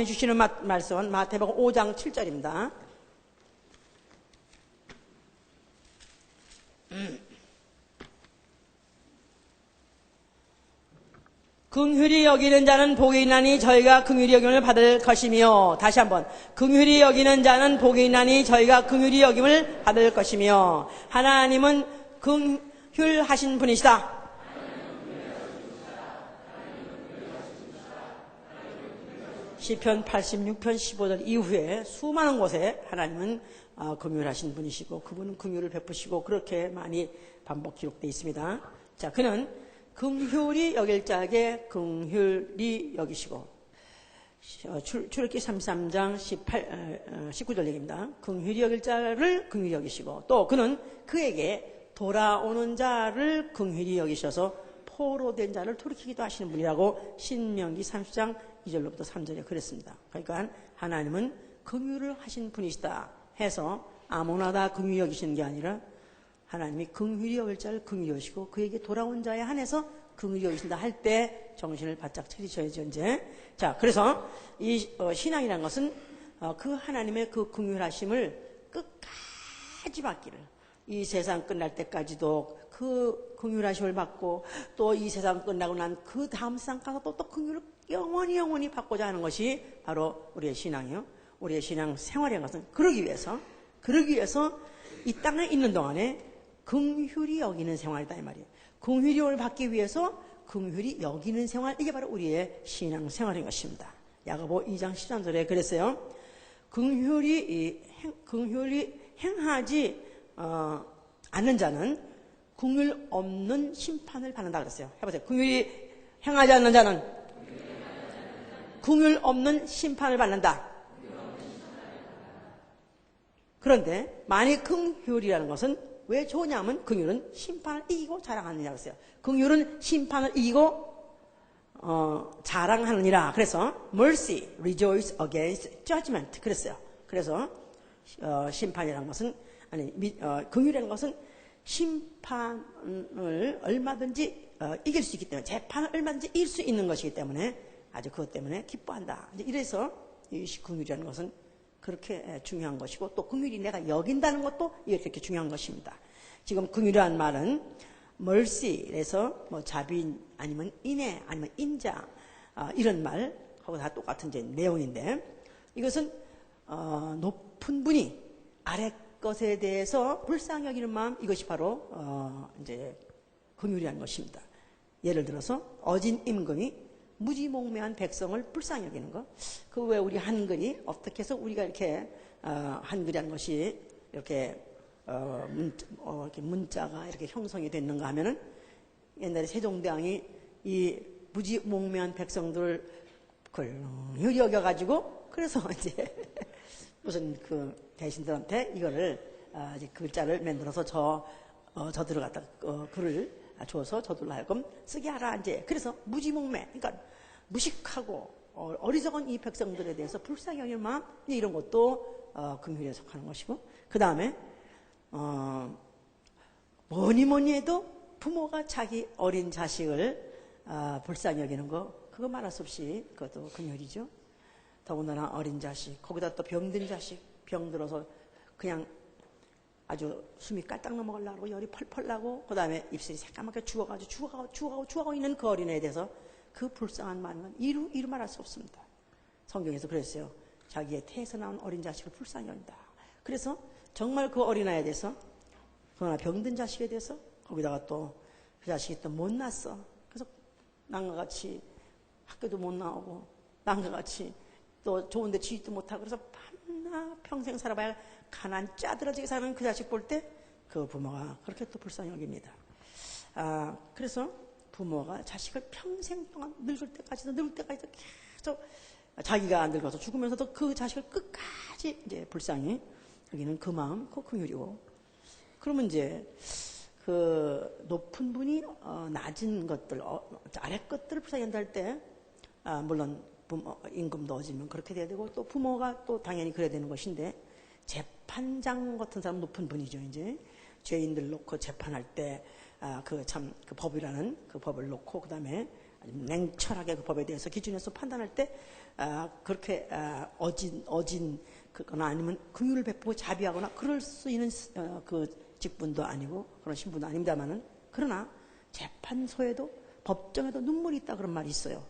주시는 말씀은 마태복음 5장 7절입니다. 긍휼히 여기는 자는 복이 있나니 저희가 긍휼히 여김을 받을 것이며, 다시 한번, 긍휼히 여기는 자는 복이 있나니 저희가 긍휼히 여김을 받을 것이며, 하나님은 긍휼하신 분이시다. 시편 86편 15절 이후에 수많은 곳에 하나님은 긍휼하신 분이시고 그분은 긍휼을 베푸시고 그렇게 많이 반복 기록되어 있습니다. 자, 그는 긍휼히 여길 자에게 긍휼히 여기시고, 출애굽기 33장 19절 얘기입니다. 긍휼히 여길 자를 긍휼히 여기시고, 또 그는 그에게 돌아오는 자를 긍휼히 여기셔서 포로된 자를 돌이키기도 하시는 분이라고 신명기 30장 2절로부터 3절에 그랬습니다. 그러니까 하나님은 긍휼을 하신 분이시다 해서 아무나 다 긍휼히 여기시는 게 아니라 하나님이 긍휼히 여길 자를 긍휼히 여기시고 그에게 돌아온 자에 한해서 긍휼히 여기신다 할 때 정신을 바짝 차리셔야죠, 이제. 자, 그래서 이 신앙이라는 것은 그 하나님의 그 긍휼하심을 끝까지 받기를, 이 세상 끝날 때까지도 그 긍휼하심을 받고 또 이 세상 끝나고 난 그 다음 세상 가서 또 긍휼을 영원히 받고자 하는 것이 바로 우리의 신앙이요. 우리의 신앙 생활이라는 것은 그러기 위해서 이 땅에 있는 동안에 긍휼히 여기는 생활이다 이 말이에요. 긍휼을 받기 위해서 긍휼히 여기는 생활, 이게 바로 우리의 신앙 생활인 것입니다. 야고보 2장 13절에 그랬어요. 긍휼히 행하지 않는 자는 긍휼 없는 심판을 받는다 그랬어요. 해보세요. 긍휼히 행하지 않는 자는 긍휼 없는 심판을 받는다. 그런데 만일 긍휼이라는 것은 왜 좋냐면 긍휼은 심판을 이기고 자랑하느냐 그랬어요. 긍휼은 심판을 이기고 자랑하느니라. 그래서 mercy rejoice against judgment 그랬어요. 그래서 심판이라는 것은 긍휼이라는 것은 심판을 얼마든지 이길 수 있기 때문에, 재판을 얼마든지 이길 수 있는 것이기 때문에 아주 그것 때문에 기뻐한다. 이래서 이 긍휼이라는 것은 그렇게 중요한 것이고, 또 긍휼이 내가 여긴다는 것도 이렇게 중요한 것입니다. 지금 긍휼이라는 말은 mercy에서 뭐 자비인 아니면 인애 아니면 인자 이런 말하고 다 똑같은 이제 내용인데, 이것은 높은 분이 아래 것에 대해서 불쌍히 여기는 마음, 이것이 바로 이제 긍휼이라는 것입니다. 예를 들어서 어진 임금이 무지몽매한 백성을 불쌍히 여기는 것. 그 왜 우리 한글이 어떻게 해서 우리가 이렇게 한글이라는 것이 이렇게 이렇게 문자가 이렇게 형성이 됐는가 하면은 옛날에 세종대왕이 이 무지몽매한 백성들을 긍휼히 여겨가지고 그래서 이제 무슨 그 대신들한테 이거를 이제 글자를 만들어서 저들을 갖다 글을 줘서 저들로 하여금 쓰게 하라 이제. 그래서 무지몽매, 그러니까 무식하고 어리석은 이 백성들에 대해서 불쌍히 여기는 마음, 이런 것도 긍휼에 속하는 것이고, 그 다음에 뭐니 해도 부모가 자기 어린 자식을 불쌍히 여기는 거, 그거 말할 수 없이 그것도 긍휼이죠. 더군다나 어린 자식, 거기다 또 병든 자식, 병들어서 그냥 아주 숨이 깔딱 넘어가려고 열이 펄펄 나고 그 다음에 입술이 새까맣게 죽어가고 있는 그 어린애에 대해서 그 불쌍한 마음은 이루 말할 수 없습니다. 성경에서 그랬어요. 자기의 태에서 나온 어린 자식을 불쌍히 여긴다. 그래서 정말 그 어린아이에 대해서, 그러나 병든 자식에 대해서, 거기다가 또 그 자식이 또 못 났어. 그래서 남과 같이 학교도 못 나오고 남과 같이 또 좋은데 취직도 못하고 그래서 밤낮 평생 살아봐야 가난 짜들어지게 사는 그 자식 볼 때 그 부모가 그렇게 또 불쌍히 여깁니다. 그래서 부모가 자식을 평생 동안 늙을 때까지도 계속 자기가 늙어서 죽으면서도 그 자식을 끝까지 이제 불쌍히 여기는 그 마음, 그 긍휼이고. 그러면 이제 그 높은 분이 낮은 것들, 아래 것들을 불쌍히 한다 때 물론 임금도 어지면 그렇게 돼야 되고 또 부모가 또 당연히 그래야 되는 것인데, 재판장 같은 사람 높은 분이죠. 이제 죄인들 놓고 재판할 때 그 법이라는 그 법을 놓고 그다음에 아주 냉철하게 그 법에 대해서 기준에서 판단할 때 그렇게 어진 그거나 아니면 긍휼을 베푸고 자비하거나 그럴 수 있는 그 직분도 아니고 그런 신분도 아닙니다만은, 그러나 재판소에도 법정에도 눈물이 있다 그런 말이 있어요.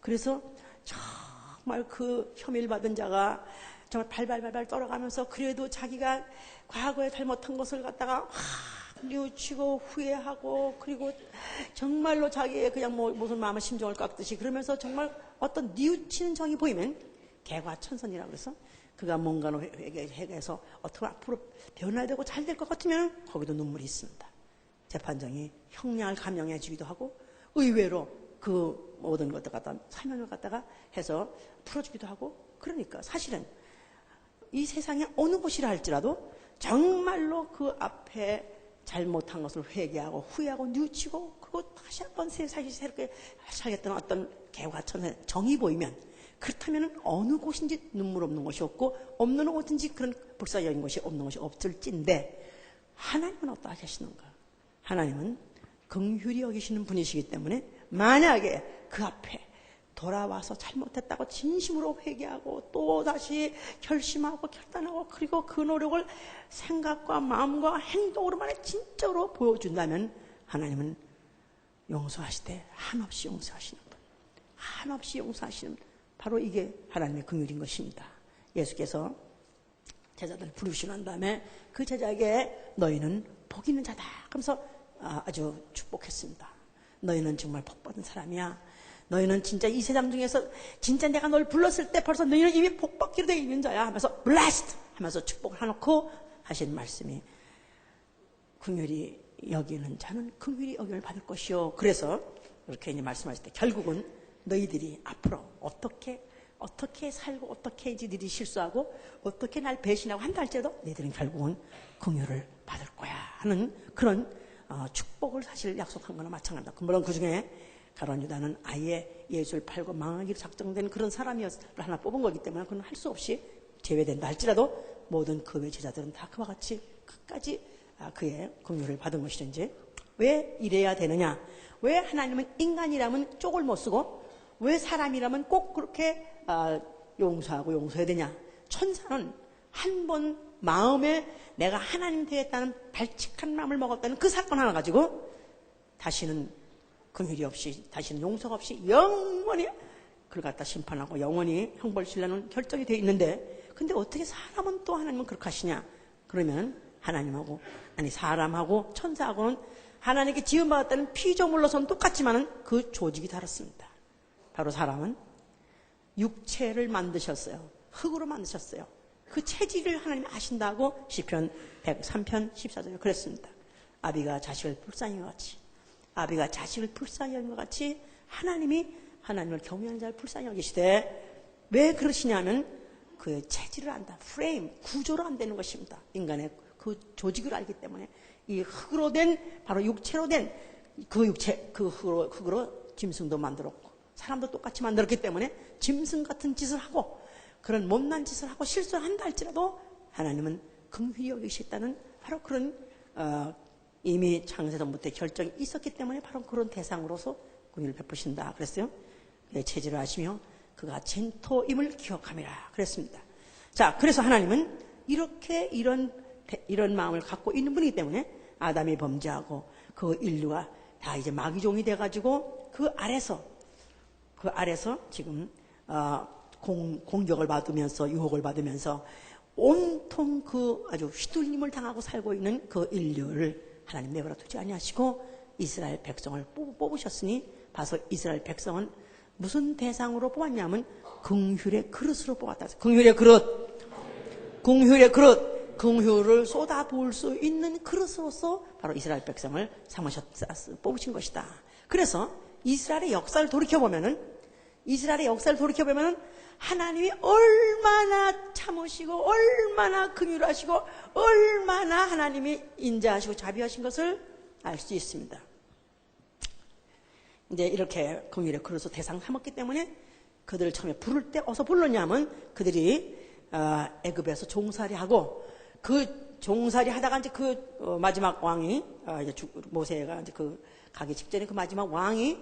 그래서 정말 그 혐의를 받은 자가 정말 발발발발 떨어가면서 그래도 자기가 과거에 잘못한 것을 갖다가 뉘우치고 후회하고, 그리고 정말로 자기의 그냥 무슨 마음의 심정을 깎듯이 그러면서 정말 어떤 뉘우치는 정이 보이면 개과천선이라고 해서 그가 뭔가로 회개해서 어떻게 앞으로 변화해야 되고 잘 될 것 같으면 거기도 눈물이 있습니다. 재판장이 형량을 감형해 주기도 하고 의외로 그 모든 것들 갖다가 사면을 갖다가 해서 풀어주기도 하고, 그러니까 사실은 이 세상에 어느 곳이라 할지라도 정말로 그 앞에 잘못한 것을 회개하고 후회하고 뉘우치고 그리고 다시 한번 새롭게 살겠다는 어떤 개과천선의 정이 보이면, 그렇다면 어느 곳인지 눈물 없는 곳이 없고 없는 곳인지 그런 불사여인 곳이 없는 곳이 없을진데, 하나님은 어떠하시는가? 하나님은 긍휼히 여기시는 분이시기 때문에 만약에 그 앞에 돌아와서 잘못했다고 진심으로 회개하고 또 다시 결심하고 결단하고 그리고 그 노력을 생각과 마음과 행동으로만 진짜로 보여준다면 하나님은 용서하시되 한없이 용서하시는 분, 한없이 용서하시는 분, 바로 이게 하나님의 긍휼인 것입니다. 예수께서 제자들을 부르시고 난 다음에 그 제자에게 너희는 복 있는 자다 하면서 아주 축복했습니다. 너희는 정말 복 받은 사람이야. 너희는 진짜 이 세상 중에서 진짜 내가 널 불렀을 때 벌써 너희는 이미 복 받기로 되어 있는 자야 하면서 blessed 하면서 축복을 해놓고 하신 말씀이 긍휼히 여기는 자는 긍휼히 여김을 받을 것이요. 그래서 이렇게 이제 말씀하실 때 결국은 너희들이 앞으로 어떻게 살고 어떻게 이제 너희들이 실수하고 어떻게 날 배신하고 한다 할지라도 너희들은 결국은 긍휼을 받을 거야 하는 그런 축복을 사실 약속한 거나 마찬가지다. 물론 그 중에 가룟 유다는 아예 예수를 팔고 망하기로 작정된 그런 사람이었을 하나 뽑은 거기 때문에 그건 할 수 없이 제외된다 할지라도 모든 그 외 제자들은 다 그와 같이 끝까지 그의 긍휼을 받은 것이든지. 왜 이래야 되느냐? 왜 하나님은 인간이라면 쪽을 못 쓰고 왜 사람이라면 꼭 그렇게 용서하고 용서해야 되냐? 천사는 한 번 마음에 내가 하나님 되겠다는 발칙한 마음을 먹었다는 그 사건 하나 가지고 다시는 긍휼이 없이 다시는 용서가 없이 영원히 그를 갖다 심판하고 영원히 형벌치려는 결정이 되어 있는데, 근데 어떻게 사람은 또 하나님은 그렇게 하시냐? 그러면 하나님하고 사람하고 천사하고는 하나님께 지음받았다는 피조물로서는 똑같지만은 그 조직이 다릅니다. 바로 사람은 육체를 만드셨어요. 흙으로 만드셨어요. 그 체질을 하나님이 아신다고 시편 103편 14절에 그랬습니다. 아비가 자식을 불쌍히 여같이, 아비가 자식을 불쌍히 여긴 것 같이 하나님이 하나님을 경외하는 자를 불쌍히 여기시되, 왜 그러시냐면 그의 체질을 안다. 프레임, 구조로 안 되는 것입니다. 인간의 그 조직을 알기 때문에 이 흙으로 된, 바로 육체로 된 그 육체, 그 흙으로 짐승도 만들었고 사람도 똑같이 만들었기 때문에 짐승 같은 짓을 하고 그런 못난 짓을 하고 실수를 한다 할지라도 하나님은 긍휼히 여기시겠다는 바로 그런 이미 창세전부터 결정이 있었기 때문에 바로 그런 대상으로서 긍휼을 베푸신다 그랬어요. 그의 체질을 아시며 그가 젠토임을 기억함이라 그랬습니다. 자, 그래서 하나님은 이렇게 이런 마음을 갖고 있는 분이기 때문에 아담이 범죄하고 그 인류가 다 이제 마귀종이 돼가지고 그 아래서 지금 공격을 받으면서 유혹을 받으면서 온통 그 아주 휘둘림을 당하고 살고 있는 그 인류를 하나님 내버려 두지 아니하시고 이스라엘 백성을 뽑으셨으니 봐서 이스라엘 백성은 무슨 대상으로 뽑았냐면 긍휼의 그릇으로 뽑았다. 긍휼의 그릇, 긍휼을 쏟아부을 수 있는 그릇으로서 바로 이스라엘 백성을 뽑으신 것이다. 그래서 이스라엘의 역사를 돌이켜보면은 하나님이 얼마나 참으시고 얼마나 긍휼하시고 얼마나 하나님이 인자하시고 자비하신 것을 알 수 있습니다. 이제 이렇게 긍휼의 그릇으로 대상 삼았기 때문에 그들을 처음에 부를 때 어서 불렀냐면 그들이 애굽에서 종살이 하고 그 종살이 하다가 이제 그 마지막 왕이 이제 모세가 이제 그 가기 직전에 그 마지막 왕이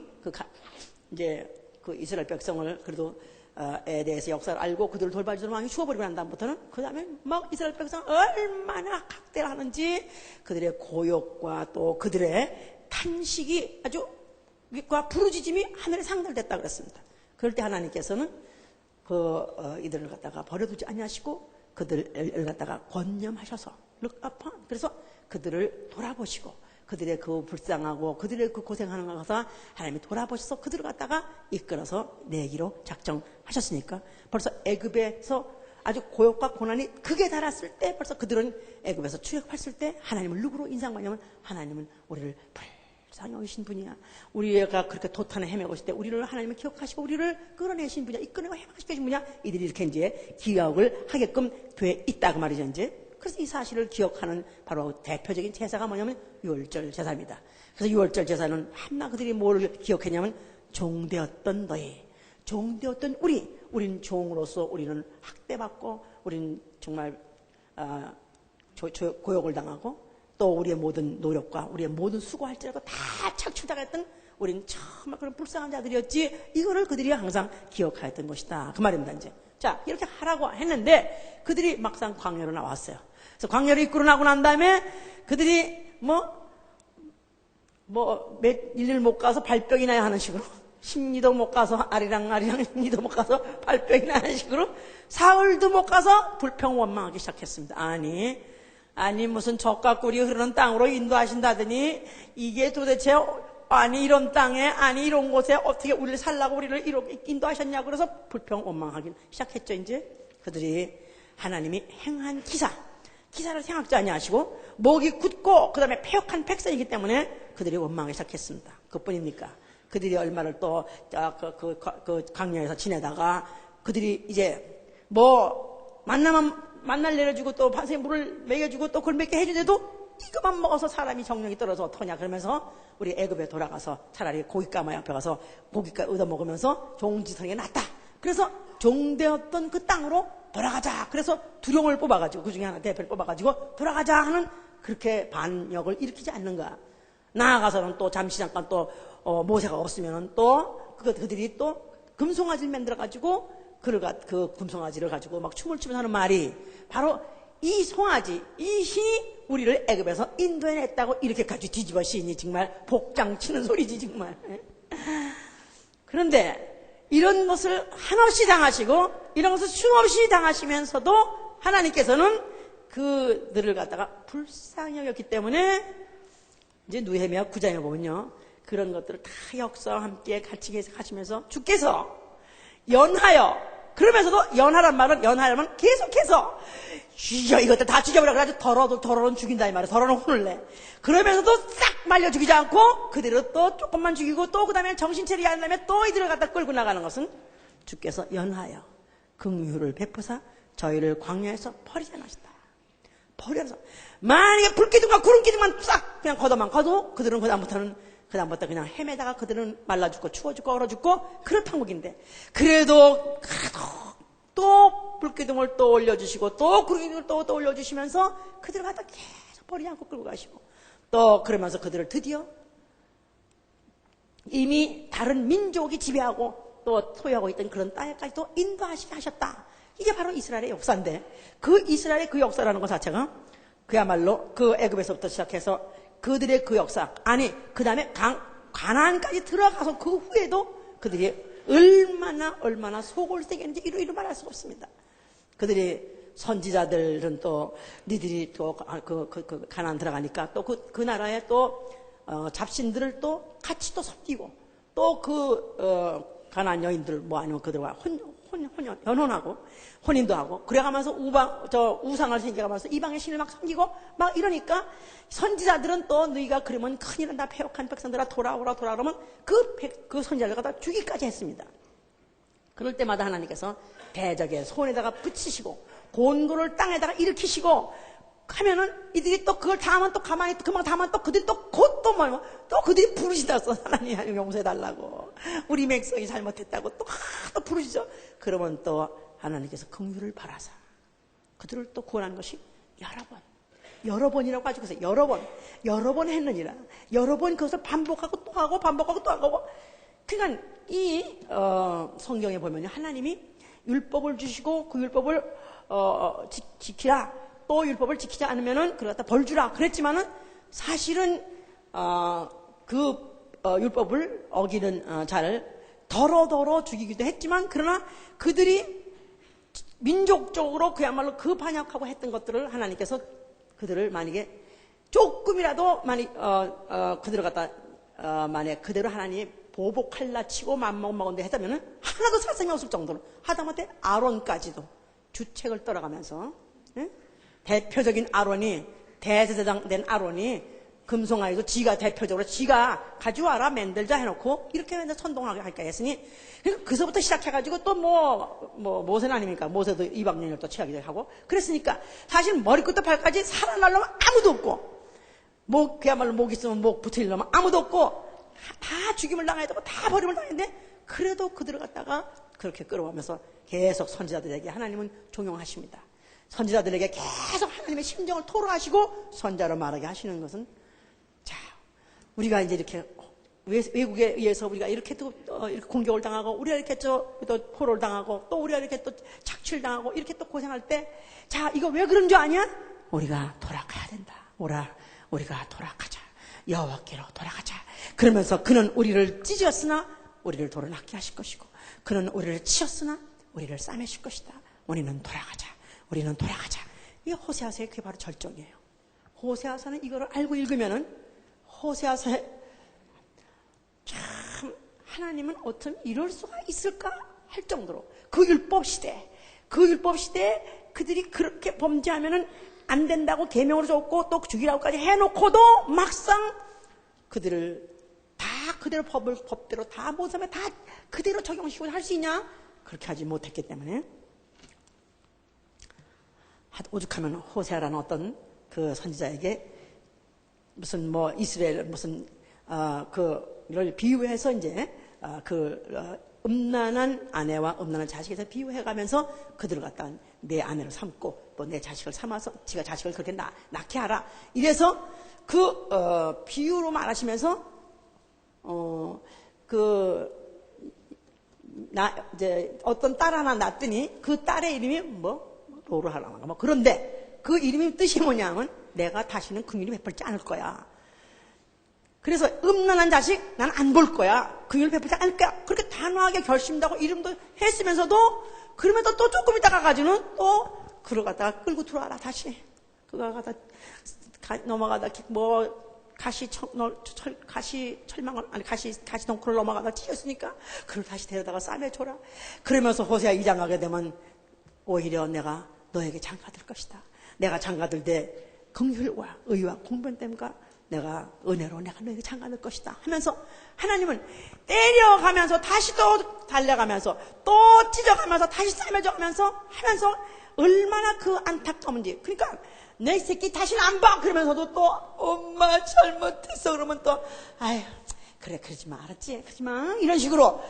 이제 그 이스라엘 백성을 그래도 에 대해서 역사를 알고 그들을 돌봐주는 왕이 죽어버리고 난 다음부터는 그 다음에 막 이스라엘 백성 얼마나 학대를 하는지 그들의 고욕과 또 그들의 탄식이 아주 과 부르짖음이 하늘에 상달됐다 그랬습니다. 그럴 때 하나님께서는 이들을 갖다가 버려두지 아니하시고 그들을 갖다가 권념하셔서 그래서 그들을 돌아보시고 그들의 그 불쌍하고 그들의 그 고생하는 것 가서 하나님이 돌아보셔서 그들을 갖다가 이끌어서 내기로 작정하셨으니까 벌써 애굽에서 아주 고역과 고난이 극에 달했을 때 벌써 그들은 애굽에서 출애굽했을 때 하나님을 누구로 인상받냐면 하나님은 우리를 불쌍히 여기신 분이야. 우리가 그렇게 도탄에 헤매고 있을 때 우리를 하나님을 기억하시고 우리를 끌어내신 분이야. 이끌어내고 해방시켜준 분이야. 이들이 이렇게 이제 기억을 하게끔 돼 있다 그 말이죠. 이제 그래서 이 사실을 기억하는 바로 대표적인 제사가 뭐냐면 유월절 제사입니다. 그래서 유월절 제사는 한나 그들이 뭘 기억했냐면 종되었던 너희, 종되었던 우린 종으로서 우리는 학대받고 우리는 정말 고역을 당하고 또 우리의 모든 노력과 우리의 모든 수고할지라도 다 착취당했던 우리는 정말 그런 불쌍한 자들이었지. 이거를 그들이 항상 기억하였던 것이다 그 말입니다. 이제 자 이렇게 하라고 했는데 그들이 막상 광야로 나왔어요. 그래서 광야로 이끌어 나고 난 다음에 그들이 몇 일을 못 가서 발병이 나야 하는 식으로 10리도 못 가서 아리랑 10리도 못 가서 발병이 나는 식으로 사흘도 못 가서 불평 원망하기 시작했습니다. 아니 무슨 젖과 꿀이 흐르는 땅으로 인도하신다더니 이게 도대체 아니 이런 땅에 아니 이런 곳에 어떻게 우리를 살라고 우리를 이렇게 인도하셨냐고 그래서 불평 원망하기 시작했죠. 이제 그들이 하나님이 행한 기사를 생각지 아니하시고 목이 굳고 그 다음에 패역한 백성이기 때문에 그들이 원망하기 시작했습니다. 그뿐입니까? 그들이 얼마를 또 그 광야에서 지내다가 그들이 이제 만날 내려주고 또 반석에 물을 먹여주고 또 그걸 먹게 해주는데도 이것만 먹어서 사람이 정력이 떨어져 어떡하냐 그러면서 우리 애굽에 돌아가서 차라리 고깃가마 옆에 가서 고깃가 얻어먹으면서 종지성이 낫다. 그래서 종되었던 그 땅으로 돌아가자. 그래서 두령을 뽑아가지고 그 중에 하나 대표를 뽑아가지고 돌아가자 하는 그렇게 반역을 일으키지 않는가. 나아가서는 또 잠시 잠깐 또 모세가 없으면은 또 그들이 또 금송아지를 만들어가지고 그 금송아지를 가지고 막 춤을 추면서 하는 말이 바로 이 송아지, 이 신이 우리를 애굽에서 인도해냈다고 이렇게까지 뒤집어 씌우니 정말 복장 치는 소리지 정말. 그런데 이런 것을 한없이 당하시고 이런 것을 쉼없이 당하시면서도 하나님께서는 그들을 갖다가 불쌍히 여겼기 때문에 이제 느헤미야 9장에 보면요. 그런 것들을 다 역사와 함께 같이 하시면서 주께서 연하여 그러면서도 연하라면 계속해서 이것들 다 죽여버려 그래가지고 더러는 죽인다 이 말이야. 더러는 혼을 내. 그러면서도 싹 말려 죽이지 않고 그대로 또 조금만 죽이고 또 그 다음에 정신차리지 않으면 또 이들을 갖다 끌고 나가는 것은 주께서 연하여 긍휼을 베푸사 저희를 광야에서 버리지 않으셨다. 버려서 만약에 불기둥과 구름기둥만 싹 그냥 걷어만 가도 그들은 그다음부터 그냥 헤매다가 그들은 말라 죽고 추워 죽고 얼어 죽고 그런 판국인데 그래도 또 불기둥을 또 올려주시고 또 구름기둥을 또 올려주시면서 그들을 갖다 계속 버리지 않고 끌고 가시고 또 그러면서 그들을 드디어 이미 다른 민족이 지배하고 또 소유하고 있던 그런 땅에까지 또 인도하시게 하셨다. 이게 바로 이스라엘의 역사인데 그 이스라엘의 그 역사라는 것 자체가 그야말로 그 애굽에서부터 시작해서 그들의 그 역사 그 다음에 가나안까지 들어가서 그 후에도 그들이 얼마나 속을 새겼는지 이루 말할 수가 없습니다. 그들이 선지자들은 또 니들이 또 가나안 들어가니까 또 그 나라에 또 잡신들을 또 같이 또 섬기고 또 가나안 여인들 아니면 그들과 연혼하고 혼인도 하고 그래가면서 우상을 생겨가면서 이방의 신을 막 섬기고 막 이러니까 선지자들은 또 너희가 그러면 큰일 난다 패역한 백성들아 돌아오라 그러면 그 선지자를 갖다 죽이까지 했습니다. 그럴 때마다 하나님께서 대적의 손에다가 붙이시고 곤고를 땅에다가 일으키시고 하면은 이들이 또 그걸 당하면 또 가만히 금방 당하면 또 그들이 또 곧 또 그들이 부르시다 하나님 용서해달라고 우리 백성이 잘못했다고 또 부르시죠. 그러면 또 하나님께서 긍휼을 바라사 그들을 또 구원하는 것이 여러 번이라고 가지고 있어요. 여러 번 했느니라. 여러 번 그것을 반복하고 또 하고 그러니까 이 성경에 보면 하나님이 율법을 주시고 그 율법을 지키라, 또 율법을 지키지 않으면은 그걸 갖다 벌 주라 그랬지만은 사실은 율법을 어기는 자를 더러 죽이기도 했지만, 그러나 그들이 민족적으로 그야말로 그 반역하고 했던 것들을 하나님께서 그들을 만약에 조금이라도 그들을 갖다 만약에 그대로 하나님이 보복할라 치고 맘먹는데 했다면은 하나도 살생이 없을 정도로, 하다못해 아론까지도 주책을 떨어가면서, 예? 대표적인 아론이, 대제사장 된 아론이 금송아지도 지가 대표적으로 지가 가져와라 만들자 해놓고 이렇게 맨날 선동하게 할까 했으니, 그서부터 시작해가지고 또 모세는 아닙니까? 모세도 이방인을 또 취하기도 하고 그랬으니까 사실 머리끝부터 발까지 살아날 놈은 아무도 없고, 그야말로 목 있으면 목 붙일 놈은 아무도 없고, 다 죽임을 당해야 되고 다 버림을 당했는데, 그래도 그들을 갖다가 그렇게 끌어오면서 계속 선지자들에게 하나님은 종용하십니다. 선지자들에게 계속 하나님의 심정을 토로하시고 선자로 말하게 하시는 것은, 자, 우리가 이제 이렇게 외국에 의해서 우리가 이렇게 또 이렇게 공격을 당하고, 우리가 이렇게 또 포로를 당하고, 또 우리가 이렇게 또 착취를 당하고 이렇게 또 고생할 때, 자, 이거 왜 그런 줄 아냐? 우리가 돌아가야 된다. 우리가 돌아가자. 여호와께로 돌아가자. 그러면서 그는 우리를 찢었으나 우리를 돌아나게 하실 것이고, 그는 우리를 치었으나 우리를 싸매실 것이다. 우리는 돌아가자. 이 호세아서의 그게 바로 절정이에요. 호세아서는 이거를 알고 읽으면은, 호세아서에 참 하나님은 어쩜 이럴 수가 있을까 할 정도로, 그 율법 시대에 그들이 그렇게 범죄하면은 안 된다고 계명으로 줬고 또 죽이라고까지 해놓고도 막상 그들을 다 그대로 법대로 다 모sam에 다 그대로 적용시키고 할 수 있냐? 그렇게 하지 못했기 때문에, 오죽하면 호세아라는 어떤 그 선지자에게 무슨 이스라엘 무슨 그를 비유해서 이제 음란한 아내와 음란한 자식에서 비유해가면서 그들을 갖다 내 아내를 삼고 또 내 자식을 삼아서 지가 자식을 그렇게 낳게 하라. 이래서 비유로 말하시면서 이제 어떤 딸 하나 낳았더니 그 딸의 이름이 로르하라마. 그런데 그 이름이 뜻이 뭐냐면 내가 다시는 긍휼이 베풀지 않을 거야. 그래서 음란한 자식 나는 안 볼 거야. 긍휼을 베풀지 않을 거야. 그렇게 단호하게 결심하고 이름도 했으면서도, 그러면서 또 조금 있다가 가지고는 또 그걸 갖다가 끌고 들어와라 다시. 그거 갖다 넘어가다 가시 덩쿨을 넘어가다 찢었으니까 그걸 다시 데려다가 싸매줘라. 그러면서 호세아 2장 하게 되면 오히려 내가 너에게 장가들 것이다. 내가 장가들 때 긍휼과 의와 공변 때문에 내가 은혜로 내가 너에게 장가들 것이다 하면서, 하나님은 때려가면서 다시 또 달려가면서 또 찢어가면서 다시 싸매져가면서 하면서 얼마나 그 안타까운지. 그러니까 내 새끼 다시는 안 봐 그러면서도 또 엄마 잘못했어 그러면 또 아유 그래 그러지 마 알았지 그러지 마 이런 식으로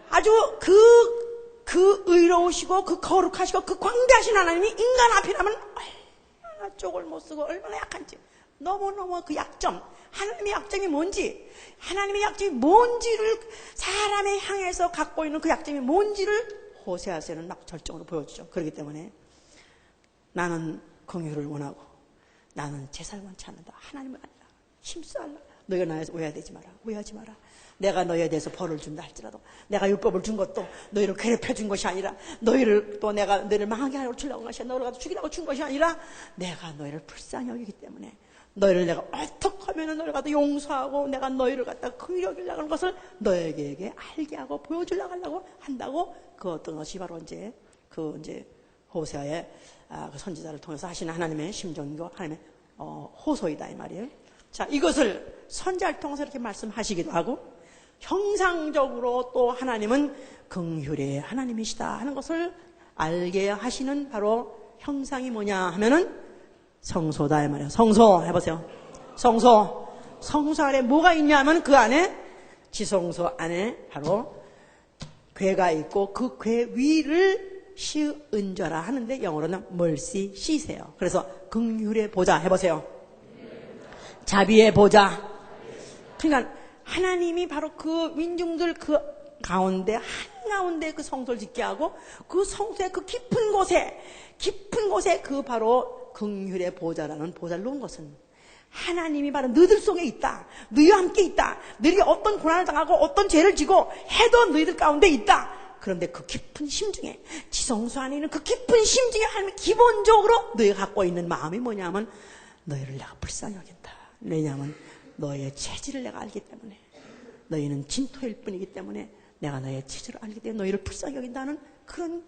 아주 그 의로우시고 그 거룩하시고 그 광대하신 하나님이 인간 앞이라면 얼마나 쪽을 못 쓰고 얼마나 약한지, 너무너무 그 약점, 하나님의 약점이 뭔지를 사람의 향해서 갖고 있는 그 약점이 뭔지를 호세아서는 막 절정으로 보여주죠. 그렇기 때문에 나는 긍휼을 원하고 나는 제사를 원치 않는다. 하나님을 알라. 힘써 알라. 너희가 나에서 오해하지 마라. 내가 너희에 대해서 벌을 준다 할지라도, 내가 율법을 준 것도 너희를 괴롭혀 준 것이 아니라, 너희를 망하게 하려고 주려고 한 것이 아니라, 너희를 죽이려고 준 것이 아니라, 내가 너희를 불쌍히 여기기 때문에 너희를 내가 어떻게 하면 너희를 갖다 용서하고 내가 너희를 갖다 긍휼히 여기려고 하는 것을 너희에게 알게 하고 보여주려고 하려고 한다고, 그 어떤 것이 바로 이제 호세아의 그 선지자를 통해서 하시는 하나님의 심정이고 하나님의 호소이다 이 말이에요. 자, 이것을 선지자를 통해서 이렇게 말씀하시기도 하고, 형상적으로 또 하나님은 긍휼의 하나님이시다 하는 것을 알게 하시는 바로 형상이 뭐냐 하면은 성소다 이 말이에요. 성소 해보세요. 성소 안에 뭐가 있냐 하면 그 안에, 지성소 안에 바로 궤가 있고 그 궤 위를 시은좌라 하는데 영어로는 mercy seat이에요. 그래서 긍휼의 보좌 해보세요. 자비의 보좌. 그러니까 하나님이 바로 그 민중들 그 가운데 한가운데 그 성소를 짓게 하고 그 성소의 그 깊은 곳에 그 바로 긍휼의 보좌라는 보좌를 놓은 것은 하나님이 바로 너희들 속에 있다. 너희와 함께 있다. 너희가 어떤 고난을 당하고 어떤 죄를 지고 해도 너희들 가운데 있다. 그런데 그 깊은 심중에 지성소 안에 있는 그 깊은 심중에 하나님이 기본적으로 너희가 갖고 있는 마음이 뭐냐면 너희를 내가 불쌍히 여긴다. 왜냐하면 너희의 체질을 내가 알기 때문에 너희는 진토일 뿐이기 때문에 내가 너희의 체질을 알기 때문에 너희를 불쌍히 여긴다는 그런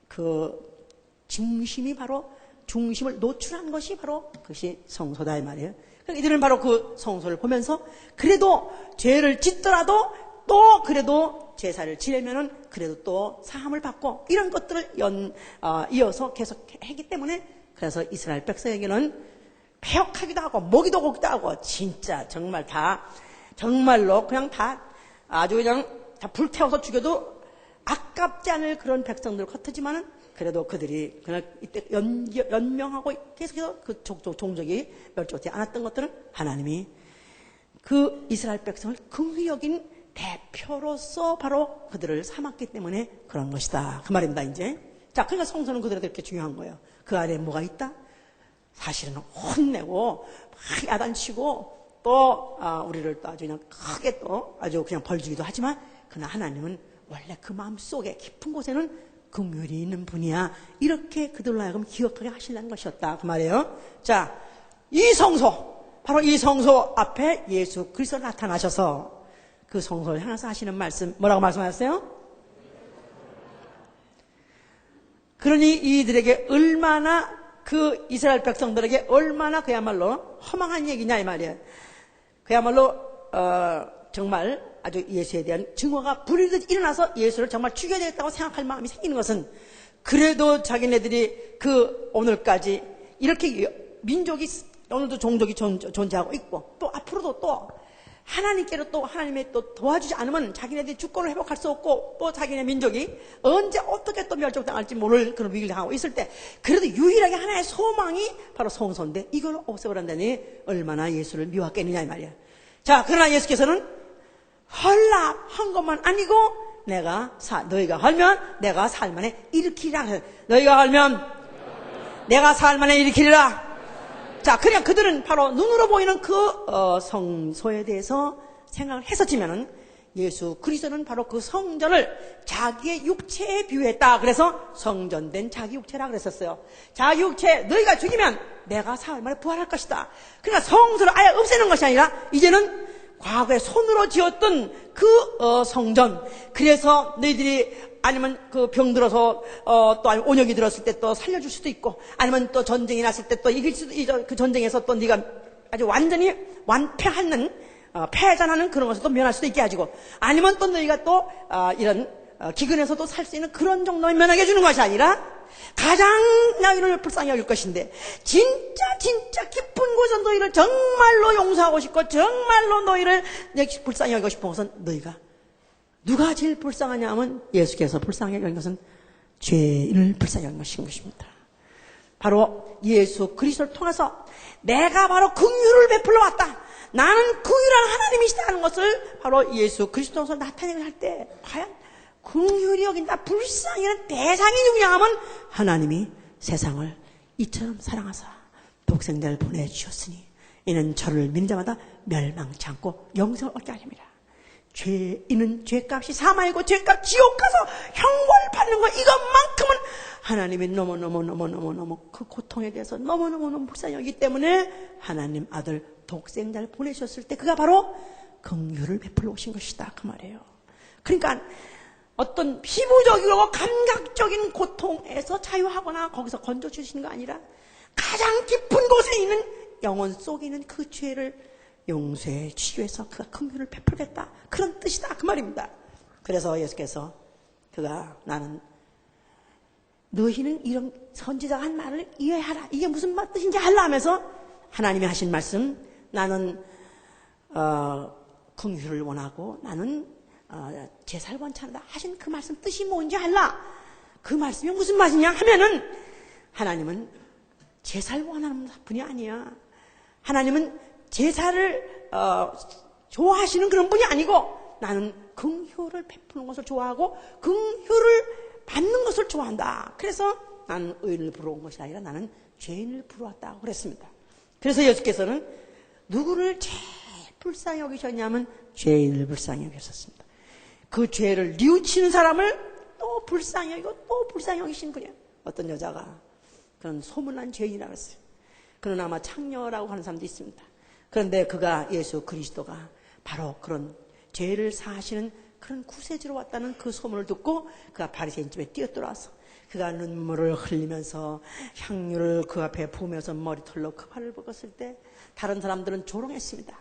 그 중심이 바로 중심을 노출한 것이 바로 그것이 성소다 이 말이에요. 그러니까 이들은 바로 그 성소를 보면서 그래도 죄를 짓더라도 또 그래도 제사를 지내면은 그래도 또 사함을 받고 이런 것들을 이어서 계속 했기 때문에 그래서 이스라엘 백성에게는 폐역하기도 하고 먹이도 고기도 하고 진짜 정말 다 정말로 그냥 다 아주 그냥 다 불태워서 죽여도 아깝지 않을 그런 백성들 같았지만은 그래도 그들이 그냥 이때 연명하고 계속해서 그 종족이 멸족되지 않았던 것들은 하나님이 그 이스라엘 백성을 긍휼히 여긴 대표로서 바로 그들을 삼았기 때문에 그런 것이다. 그 말입니다, 이제. 자, 그러니까 성소는 그들에게 그렇게 중요한 거예요. 그 안에 뭐가 있다? 사실은 혼내고, 막 야단치고, 또, 우리를 또 아주 그냥 크게 또 아주 그냥 벌주기도 하지만, 그러나 하나님은 원래 그 마음 속에 깊은 곳에는 긍휼이 있는 분이야. 이렇게 그들로 하여금 기억하게 하시려는 것이었다. 그 말이에요. 자, 이 성소, 바로 이 성소 앞에 예수 그리스도 나타나셔서 그 성소를 향해서 하시는 말씀, 뭐라고 말씀하셨어요? 그러니 이들에게 얼마나 그 이스라엘 백성들에게 얼마나 그야말로 허망한 얘기냐 이 말이에요. 그야말로 정말 아주 예수에 대한 증오가 불이듯 일어나서 예수를 정말 죽여야 되겠다고 생각할 마음이 생기는 것은 그래도 자기네들이 그 오늘까지 이렇게 민족이 오늘도 종족이 존재하고 있고 또 앞으로도 또 하나님께로 또 하나님의 또 도와주지 않으면 자기네들이 주권을 회복할 수 없고 또 자기네 민족이 언제 어떻게 또 멸종당할지 모를 그런 위기를 당하고 있을 때 그래도 유일하게 하나의 소망이 바로 성소인데 이걸 없애버린다니 얼마나 예수를 미워했겠느냐 이 말이야. 자, 그러나 예수께서는 헐랍한 것만 아니고 너희가 헐면 내가 살만에 일으키리라. 너희가 헐면 내가 살만에 일으키리라. 자, 그냥 그들은 바로 눈으로 보이는 그 성소에 대해서 생각을 했었지만은 예수 그리스도는 바로 그 성전을 자기의 육체에 비유했다. 그래서 성전된 자기 육체라 그랬었어요. 자기 육체 너희가 죽이면 내가 사흘 만에 부활할 것이다. 그러니까 성소를 아예 없애는 것이 아니라 이제는 과거에 손으로 지었던 그 성전, 그래서 너희들이 아니면 그 병 들어서 또 아니면 온역이 들었을 때 또 살려줄 수도 있고 아니면 또 전쟁이 났을 때 또 이길 수도 그 전쟁에서 또 네가 아주 완전히 완패하는 패전하는 그런 것에서 또 면할 수도 있게 해주고 아니면 또 너희가 또 이런 기근에서도 살 수 있는 그런 정도의 면하게 해주는 것이 아니라 가장 너희를 불쌍히 여길 것인데 진짜 깊은 곳에서 너희를 정말로 용서하고 싶고 정말로 너희를 불쌍히 여기고 싶은 것은 너희가 누가 제일 불쌍하냐 하면 예수께서 불쌍히 여긴 것은 죄인을 불쌍히 여긴 것입니다. 바로 예수 그리스도를 통해서 내가 바로 긍휼을 베풀러 왔다. 나는 긍휼한 하나님이시다 하는 것을 바로 예수 그리스도에서 나타내게 할 때 과연 긍휼히 여긴다 불쌍히 하는 대상이 누구냐 하면 하나님이 세상을 이처럼 사랑하사 독생자를 보내주셨으니 이는 저를 믿는 자마다 멸망치 않고 영생을 얻게 하렵니다. 죄인은 죄값이 사망이고 죄값 지옥 가서 형벌 받는 거 이것만큼은 하나님이 너무 그 고통에 대해서 너무 불쌍히 여기기 때문에 하나님 아들 독생자를 보내셨을 때 그가 바로 긍휼을 베풀러 오신 것이다 그 말이에요. 그러니까 어떤 피부적이고 감각적인 고통에서 자유하거나 거기서 건져주시는 거 아니라 가장 깊은 곳에 있는 영혼 속에 있는 그 죄를 용서해 주시기 위해서 그가 긍휼을 베풀겠다 그런 뜻이다 그 말입니다. 그래서 예수께서 나는 너희는 이런 선지자가 한 말을 이해하라 이게 무슨 뜻인지 알라 하면서 하나님이 하신 말씀 나는 긍휼을 원하고 나는 제사를 원찮다 하신 그 말씀 뜻이 뭔지 알라. 그 말씀이 무슨 말이냐 하면은 하나님은 제사를 원하는 분이 아니야. 하나님은 제사를 좋아하시는 그런 분이 아니고 나는 긍휼을 베푸는 것을 좋아하고 긍휼을 받는 것을 좋아한다. 그래서 나는 의인을 부러 온 것이 아니라 나는 죄인을 부러 왔다고 그랬습니다. 그래서 예수께서는 누구를 제일 불쌍히 여기셨냐면 죄인을 불쌍히 여기셨습니다. 그 죄를 뉘우치는 사람을 또 불쌍히 여기고 또 불쌍히 여기신 분이에요. 어떤 여자가 그런 소문난 죄인이라고 했어요. 그는 아마 창녀라고 하는 사람도 있습니다. 그런데 그가 예수 그리스도가 바로 그런 죄를 사하시는 그런 구세주로 왔다는 그 소문을 듣고 그가 바리새인 집에 뛰어들어와서 그가 눈물을 흘리면서 향유를 그 앞에 부으면서 머리털로 그 발을 볶았을 때 다른 사람들은 조롱했습니다.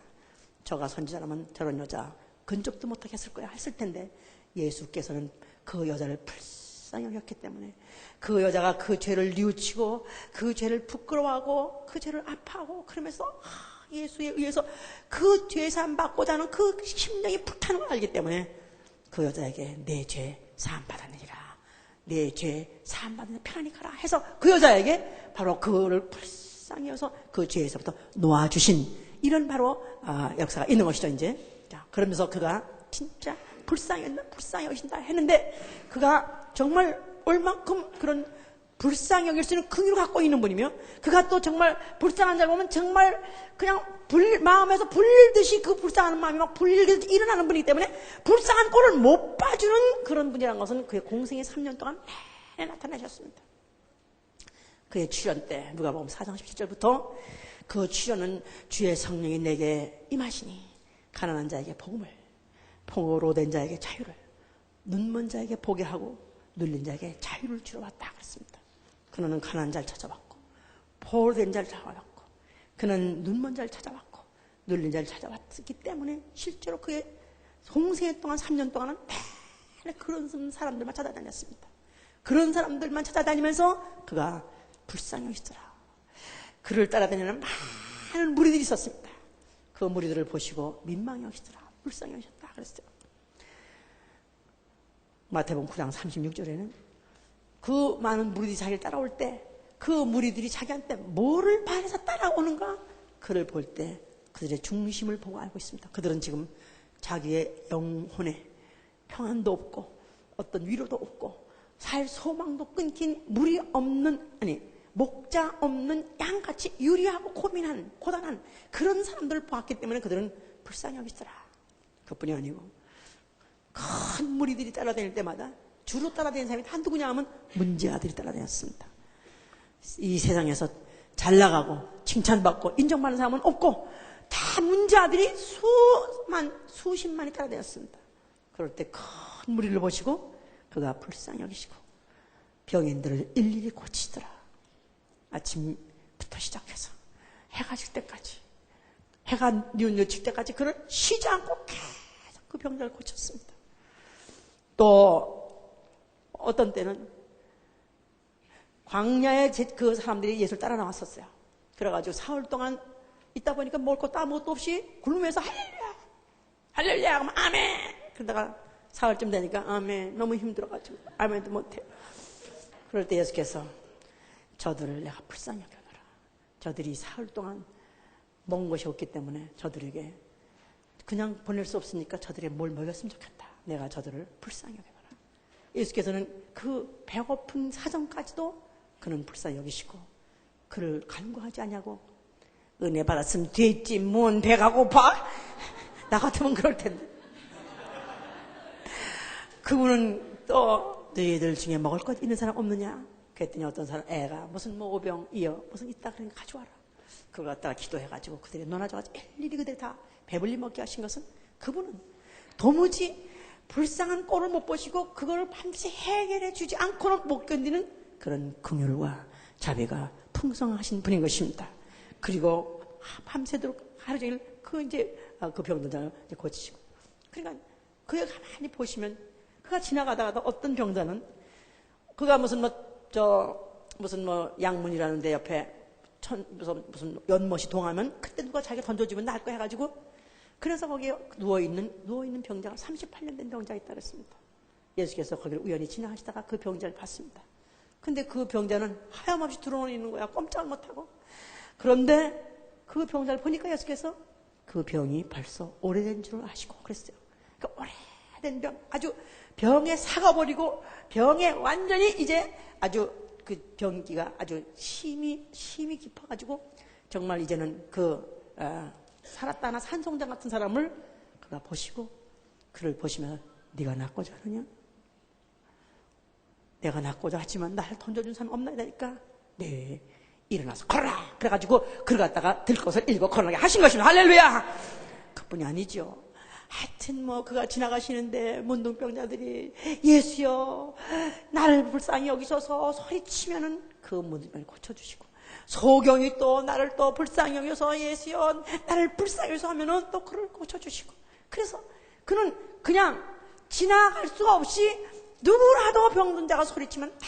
저가 선지자라면 저런 여자 근접도 못하게 했을 거야 했을 텐데 예수께서는 그 여자를 불쌍히 여겼기 때문에 그 여자가 그 죄를 뉘우치고 그 죄를 부끄러워하고 그 죄를 아파하고 그러면서 예수에 의해서 그 죄 사함 받고자 하는 그 심령이 불타는 걸 알기 때문에 그 여자에게 내 죄 사함 받았느니라, 내 죄 사함 받으니 편안히 가라 해서 그 여자에게 바로 그를 불쌍히 여서 그 죄에서부터 놓아주신 이런 바로 역사가 있는 것이죠. 이제 자, 그러면서 그가 진짜 불쌍히 여기신다 했는데 그가 정말 얼만큼 그런 불쌍히 여길 수 있는 긍휼을 갖고 있는 분이며 그가 또 정말 불쌍한 자를 보면 정말 그냥 마음에서 불듯이 그 불쌍한 마음이 막 불듯이 일어나는 분이기 때문에 불쌍한 꼴을 못 봐주는 그런 분이라는 것은 그의 공생의 3년 동안 내내 나타나셨습니다. 그의 출현 때 누가복음 4장 17절부터 그 출현은 주의 성령이 내게 임하시니 가난한 자에게 복음을, 포로로 된 자에게 자유를, 눈먼 자에게 보게 하고 눌린 자에게 자유를 주러 왔다 그랬습니다. 그는 가난한 자를 찾아왔고 포로로 된 자를 찾아왔고 그는 눈먼 자를 찾아왔고 눌린 자를 찾아왔기 때문에 실제로 그의 공생애 동안 3년 동안은 매일 그런 사람들만 찾아다녔습니다. 그런 사람들만 찾아다니면서 그가 불쌍히 여기시더라. 그를 따라다니는 많은 무리들이 있었습니다. 그 무리들을 보시고 민망히 여기시더라. 불쌍히 여기셨다 그랬어요. 마태복음 9장 36절에는 그 많은 무리들이 자기를 따라올 때 그 무리들이 자기한테 뭐를 바라서 따라오는가 그를 볼 때 그들의 중심을 보고 알고 있습니다. 그들은 지금 자기의 영혼에 평안도 없고 어떤 위로도 없고 살 소망도 끊긴 무리 없는 목자 없는 양같이 유리하고 고민한 고단한 그런 사람들을 보았기 때문에 그들은 불쌍히 여기시더라. 그뿐이 아니고 큰 무리들이 따라다닐 때마다 주로 따라다니는 사람이 한두 구냐 하면 문제아들이 따라다녔습니다. 이 세상에서 잘 나가고 칭찬받고 인정받는 사람은 없고 다 문제아들이 수십만이 따라다녔습니다. 그럴 때 큰 무리를 보시고 그가 불쌍히 여기시고 병인들을 일일이 고치더라. 아침부터 시작해서 해가 질 때까지 해가 뉘우칠 때까지 그를 쉬지 않고 계속 그 병자를 고쳤습니다. 또 어떤 때는 광야에 그 사람들이 예수를 따라 나왔었어요. 그래가지고 사흘 동안 있다 보니까 먹을 것도 아무것도 없이 굶으면서 할렐루야 할렐루야 하면 아멘 그러다가 사흘쯤 되니까 아멘 너무 힘들어가지고 아멘도 못해. 그럴 때 예수께서 저들을 내가 불쌍히 여겨노라. 저들이 사흘 동안 먹은 것이 없기 때문에 저들에게 그냥 보낼 수 없으니까 저들에게 뭘 먹였으면 좋겠다. 내가 저들을 불쌍히 여겨노라. 예수께서는 그 배고픈 사정까지도 그는 불쌍히 여기시고 그를 간과하지 않냐고. 은혜 받았으면 됐지 뭔 배가 고파? 나 같으면 그럴 텐데. 그분은 또 너희들 중에 먹을 것 있는 사람 없느냐? 그랬더니 어떤 사람 애가 무슨 뭐 오병 이어 무슨 있다 그러니까 가져와라. 그걸 갖다가 기도해가지고 그들이 논하져가지고 일일이 그들이 다 배불리 먹게 하신 것은 그분은 도무지 불쌍한 꼴을 못 보시고 그걸 밤새 해결해 주지 않고는 못 견디는 그런 긍휼과 자비가 풍성하신 분인 것입니다. 그리고 밤새도록 하루 종일 그 병자를 고치시고 그러니까 그가 가만히 보시면 그가 지나가다가도 어떤 병자는 그가 무슨 양문이라는 데 옆에 무슨 연못이 동하면 그때 누가 자기가 던져주면 날 거 해가지고 그래서 거기에 누워있는 병자가 38년 된 병자가 있다 그랬습니다. 예수께서 거기를 우연히 지나가시다가 그 병자를 봤습니다. 근데 그 병자는 하염없이 들어오는 거야. 꼼짝을 못하고. 그런데 그 병자를 보니까 예수께서 그 병이 벌써 오래된 줄 아시고 그랬어요. 그 오래된 병, 아주 병에 사가버리고 병에 완전히 이제 아주 그 병기가 아주 심이 깊어가지고 정말 이제는 살았다 하나 산송장 같은 사람을 그가 보시고 그를 보시면 네가 낫고자 하느냐? 내가 낫고자 하지만 나를 던져준 사람 없나이다니까. 네, 일어나서 걸어라. 그래가지고 그를 갖다가 들 것을 일고 걸어나게 하신 것입니다. 할렐루야. 그뿐이 아니죠. 하여튼 그가 지나가시는데 문둥병자들이 예수여 나를 불쌍히 여기셔서 소리치면은 그 문둥병을 고쳐주시고, 소경이 또 나를 또 불쌍히 여기셔서 예수여 나를 불쌍히 여기셔서 하면은 또 그를 고쳐주시고, 그래서 그는 그냥 지나갈 수가 없이 누구라도 병든 자가 소리치면 다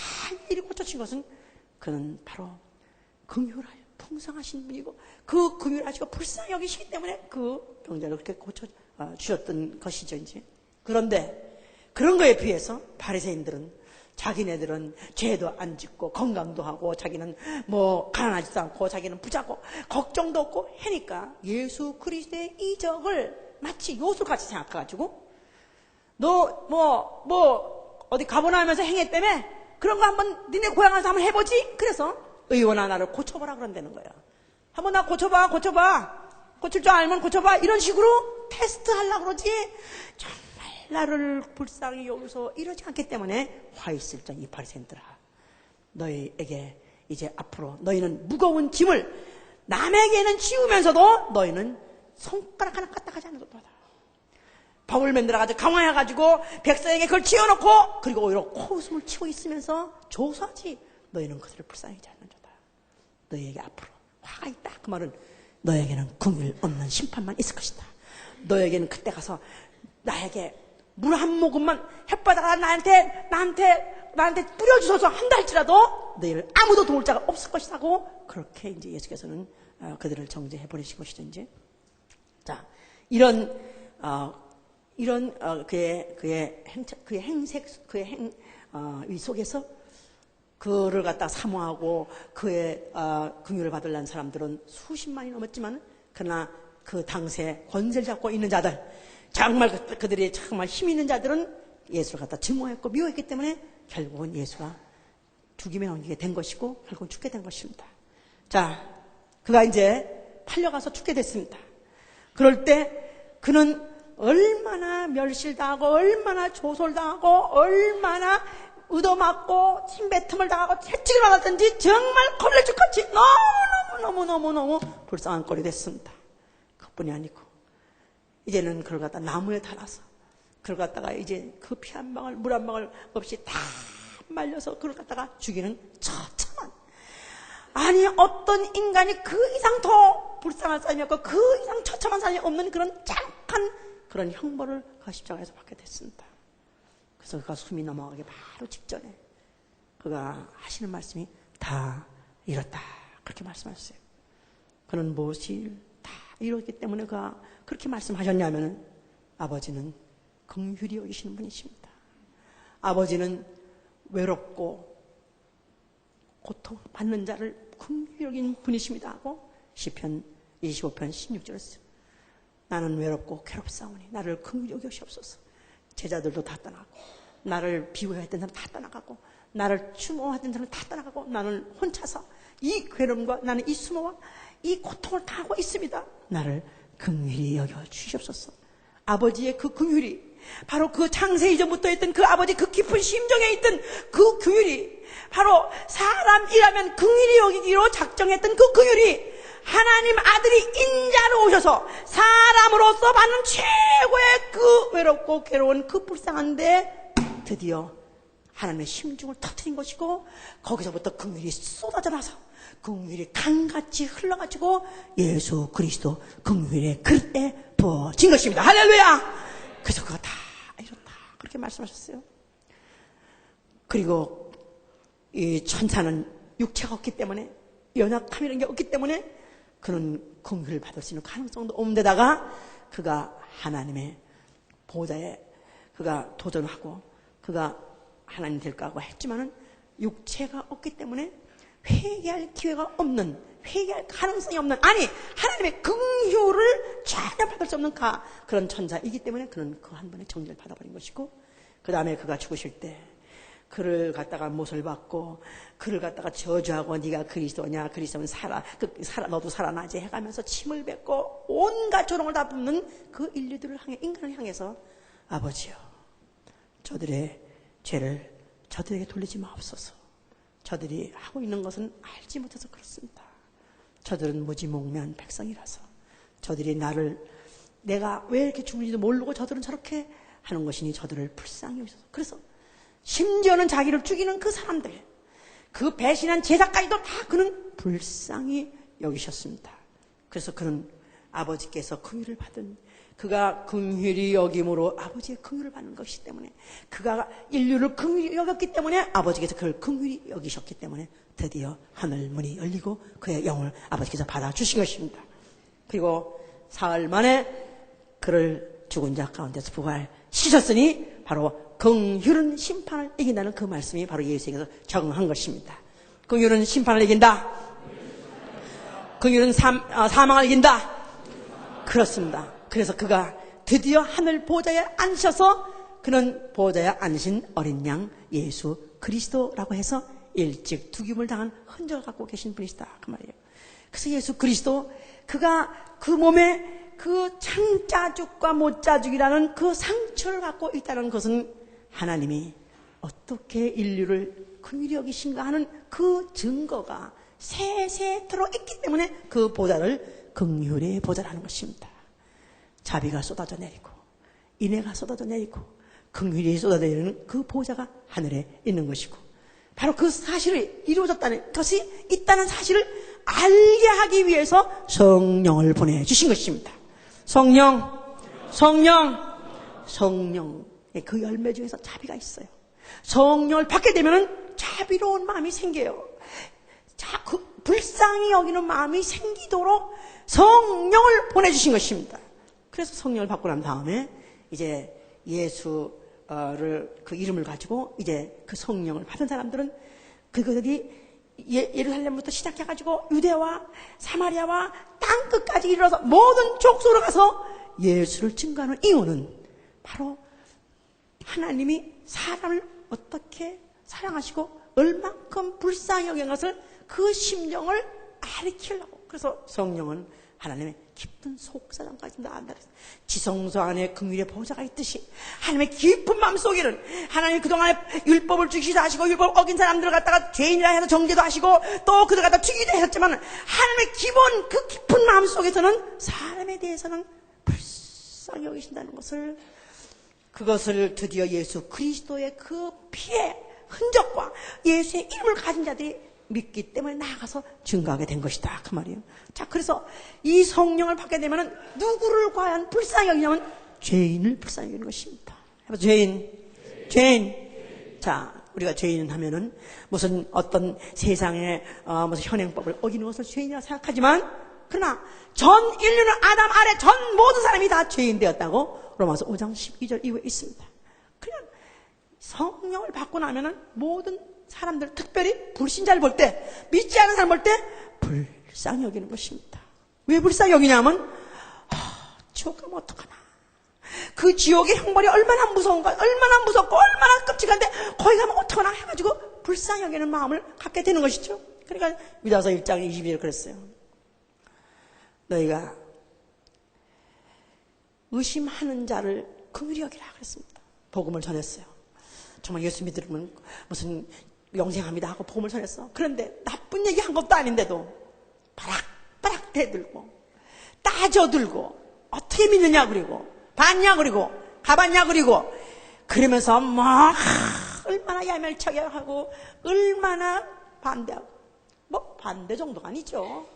일이 고쳐진 것은 그는 바로 긍휼하여 풍성하신 분이고 그 긍휼하시고 불쌍히 여기시기 때문에 그 병자를 그렇게 고쳐 주셨던 것이죠. 이제 그런데 그런 거에 비해서 바리새인들은 자기네들은 죄도 안 짓고 건강도 하고 자기는 가난하지도 않고 자기는 부자고 걱정도 없고 하니까 예수 그리스도의 이적을 마치 요술같이 생각해가지고 너 어디 가보나 하면서 행했다며 그런 거 한번 니네 고향 가서 한번 해보지. 그래서 의원아 나를 고쳐보라 그런다는 거야. 한번 나 고쳐봐 고칠 줄 알면 고쳐봐 이런 식으로 테스트 하려고 그러지. 정말 나를 불쌍히 여기서 이러지 않기 때문에 화 있을 전 이 바리새인들아, 너희에게 이제 앞으로 너희는 무거운 짐을 남에게는 지우면서도 너희는 손가락 하나 까딱하지 않는 것보다 법을 만들어가지고 강화해가지고 백성에게 그걸 지어놓고 그리고 오히려 코웃음을 치고 있으면서 조소하지. 너희는 그들을 불쌍히 하지 않는도다. 너희에게 앞으로 화가 있다. 그 말은 너에게는 긍휼 없는 심판만 있을 것이다. 너에게는 그때 가서 나에게 물 한 모금만 햇바닥 나한테 뿌려주셔서 한다 할지라도 너희를 아무도 도울 자가 없을 것이라고 그렇게 이제 예수께서는 그들을 정죄해 버리신 것이죠. 이제 자 이런 그의 행색, 그의 위 속에서 그를 갖다 사모하고 그의 긍휼을 받으려는 사람들은 수십만이 넘었지만 그러나 그 당시에 권세를 잡고 있는 자들, 정말 그들이 정말 힘 있는 자들은 예수를 갖다 증오했고 미워했기 때문에 결국은 예수가 죽임에 넘기게 된 것이고 결국은 죽게 된 것입니다. 자, 그가 이제 팔려가서 죽게 됐습니다. 그럴 때 그는 얼마나 멸실당하고 얼마나 조솔당하고 얼마나 얻어맞고 침뱉음을 당하고 채찍을 받았든지 정말 걸레죽같이 너무너무 불쌍한 꼴이 됐습니다. 그뿐이 아니고 이제는 그걸 갖다 나무에 달아서 그걸 갖다가 이제 그 피 한 방울 물 한 방울 없이 다 말려서 그걸 갖다가 죽이는 처참한, 아니 어떤 인간이 그 이상 더 불쌍한 사람이었고 그 이상 처참한 사람이 없는 그런 짱한 그런 형벌을 그 십자가에서 받게 됐습니다. 그래서 그가 숨이 넘어가기 바로 직전에 그가 하시는 말씀이 다 이뤘다 그렇게 말씀하셨어요. 그는 무엇이 다 이뤘기 때문에 그가 그렇게 말씀하셨냐면 아버지는 긍휼히 여기시는 분이십니다. 아버지는 외롭고 고통받는 자를 긍휼히 여기는 분이십니다 하고 시편 25편 16절을 써요. 나는 외롭고 괴롭사오니 나를 긍휼히 여기시옵소서. 제자들도 다 떠나고 나를 비호했던 사람 다 떠나가고 나를 추모하던 사람 다 떠나가고 나는 혼자서 이 괴로움과 나는 이 수모와 이 고통을 다 하고 있습니다. 나를 긍휼히 여겨 주시옵소서. 아버지의 그 긍휼이 바로 그 창세 이전부터 있던 그 아버지 그 깊은 심정에 있던 그 긍휼이 바로 사람이라면 긍휼히 여기기로 작정했던 그 긍휼이 하나님 아들이 인자로 오셔서 사람으로서 받는 최고의 그 외롭고 괴로운 그 불쌍한데 드디어 하나님의 심중을 터뜨린 것이고 거기서부터 긍휼이 쏟아져 나서 긍휼이 강같이 흘러가지고 예수 그리스도 긍휼의 그릇에 부어진 것입니다. 할렐루야. 그래서 그거 다 이렇다 그렇게 말씀하셨어요. 그리고 이 천사는 육체가 없기 때문에 연약함 이런 게 없기 때문에 그는 긍휼을 받을 수 있는 가능성도 없는 데다가 그가 하나님의 보좌에 그가 도전하고 그가 하나님 될까 하고 했지만은 육체가 없기 때문에 회개할 기회가 없는 회개할 가능성이 없는, 아니 하나님의 긍휼을 전혀 받을 수 없는 그런 천사이기 때문에 그는 그 한 번에 정죄를 받아버린 것이고, 그 다음에 그가 죽으실 때 그를 갖다가 못을 받고 그를 갖다가 저주하고 네가 그리스도냐, 그리스도는 너도 살아나지 해가면서 침을 뱉고 온갖 조롱을 다 붓는 그 인류들을 향해, 인간을 향해서 아버지여, 저들의 죄를 저들에게 돌리지 마옵소서. 저들이 하고 있는 것은 알지 못해서 그렇습니다. 저들은 무지몽매한 백성이라서 저들이 내가 왜 이렇게 죽는지도 모르고 저들은 저렇게 하는 것이니 저들을 불쌍히 여기소서. 그래서 심지어는 자기를 죽이는 그 사람들, 그 배신한 제자까지도 다 그는 불쌍히 여기셨습니다. 그래서 그는 아버지께서 긍휼을 받은, 그가 긍휼히 여김으로 아버지의 긍휼을 받는 것이기 때문에, 그가 인류를 긍휼히 여겼기 때문에 아버지께서 그를 긍휼히 여기셨기 때문에 드디어 하늘 문이 열리고 그의 영을 아버지께서 받아주신 것입니다. 그리고 사흘 만에 그를 죽은 자 가운데서 부활시켰으니 바로 긍휼은 심판을 이긴다는 그 말씀이 바로 예수에게서 적응한 것입니다. 긍휼은 심판을 이긴다. 긍휼은 사망을 이긴다. 그렇습니다. 그래서 그가 드디어 하늘 보좌에 앉으셔서 그는 보좌에 앉으신 어린 양 예수 그리스도라고 해서 일찍 죽임을 당한 흔적을 갖고 계신 분이시다, 그 말이에요. 그래서 예수 그리스도, 그가 그 몸에 그 창자죽과 못자죽이라는 그 상처를 갖고 있다는 것은 하나님이 어떻게 인류를 긍휼히 여기신가 하는 그 증거가 세세 들어있기 때문에 그 보좌를 긍휼의 보좌라는 것입니다. 자비가 쏟아져 내리고 인애가 쏟아져 내리고 긍휼이 쏟아져 내리는 그 보좌가 하늘에 있는 것이고, 바로 그 사실이 이루어졌다는 것이 있다는 사실을 알게 하기 위해서 성령을 보내주신 것입니다. 성령의 그 열매 중에서 자비가 있어요. 성령을 받게 되면 자비로운 마음이 생겨요. 그 불쌍히 여기는 마음이 생기도록 성령을 보내주신 것입니다. 그래서 성령을 받고 난 다음에 이제 예수를 그 이름을 가지고 이제 그 성령을 받은 사람들은 그들이 예루살렘부터 시작해가지고 유대와 사마리아와 땅끝까지 이르러서 모든 족속으로 가서 예수를 증거하는 이유는 바로 하나님이 사람을 어떻게 사랑하시고 얼만큼 불쌍히 여긴 것을, 그 심정을 가리키려고. 그래서 성령은 하나님의 깊은 속사정까지 나간다. 지성소 안에 긍휼의 보좌가 있듯이 하나님의 깊은 마음속에는 하나님이 그동안에 율법을 주시기도 하시고 율법 어긴 사람들을 갖다가 죄인이라 해서 정죄도 하시고 또 그들 갖다 죽이기도 하셨지만, 하나님의 기본 그 깊은 마음속에서는 사람에 대해서는 불쌍히 여기신다는 것을, 그것을 드디어 예수 그리스도의 그 피의 흔적과 예수의 이름을 가진 자들이 믿기 때문에 나아가서 증거하게 된 것이다, 그 말이에요. 자, 그래서 이 성령을 받게 되면은 누구를 과연 불쌍히 여기냐면 죄인을 불쌍히 여기는 것입니다. 죄인. 자, 우리가 죄인 하면은 무슨 어떤 세상의 무슨 현행법을 어기는 것을 죄인이라고 생각하지만, 그러나 전 인류는 아담 아래 전 모든 사람이 다 죄인 되었다고 로마서 5장 12절 이후에 있습니다. 그냥 성령을 받고 나면은 모든 사람들, 특별히 불신자를 볼 때, 믿지 않은 사람 볼 때 불쌍히 여기는 것입니다. 왜 불쌍히 여기냐면 지옥 가면 어떡하나, 그 지옥의 형벌이 얼마나 무서운가, 얼마나 무섭고 얼마나 끔찍한데 거기 가면 어떡하나 해가지고 불쌍히 여기는 마음을 갖게 되는 것이죠. 그러니까 유다서 1장 22절 그랬어요. 너희가 의심하는 자를 긍휼히 여기라 그랬습니다. 복음을 전했어요. 정말 예수 믿으면 무슨 영생합니다 하고 복음을 전했어. 그런데 나쁜 얘기 한 것도 아닌데도 바락바락 대들고 따져들고 어떻게 믿느냐 그리고 봤냐 그리고 가봤냐 그리고 그러면서 얼마나 야멸차게 하고 얼마나 반대하고, 뭐 반대 정도가 아니죠.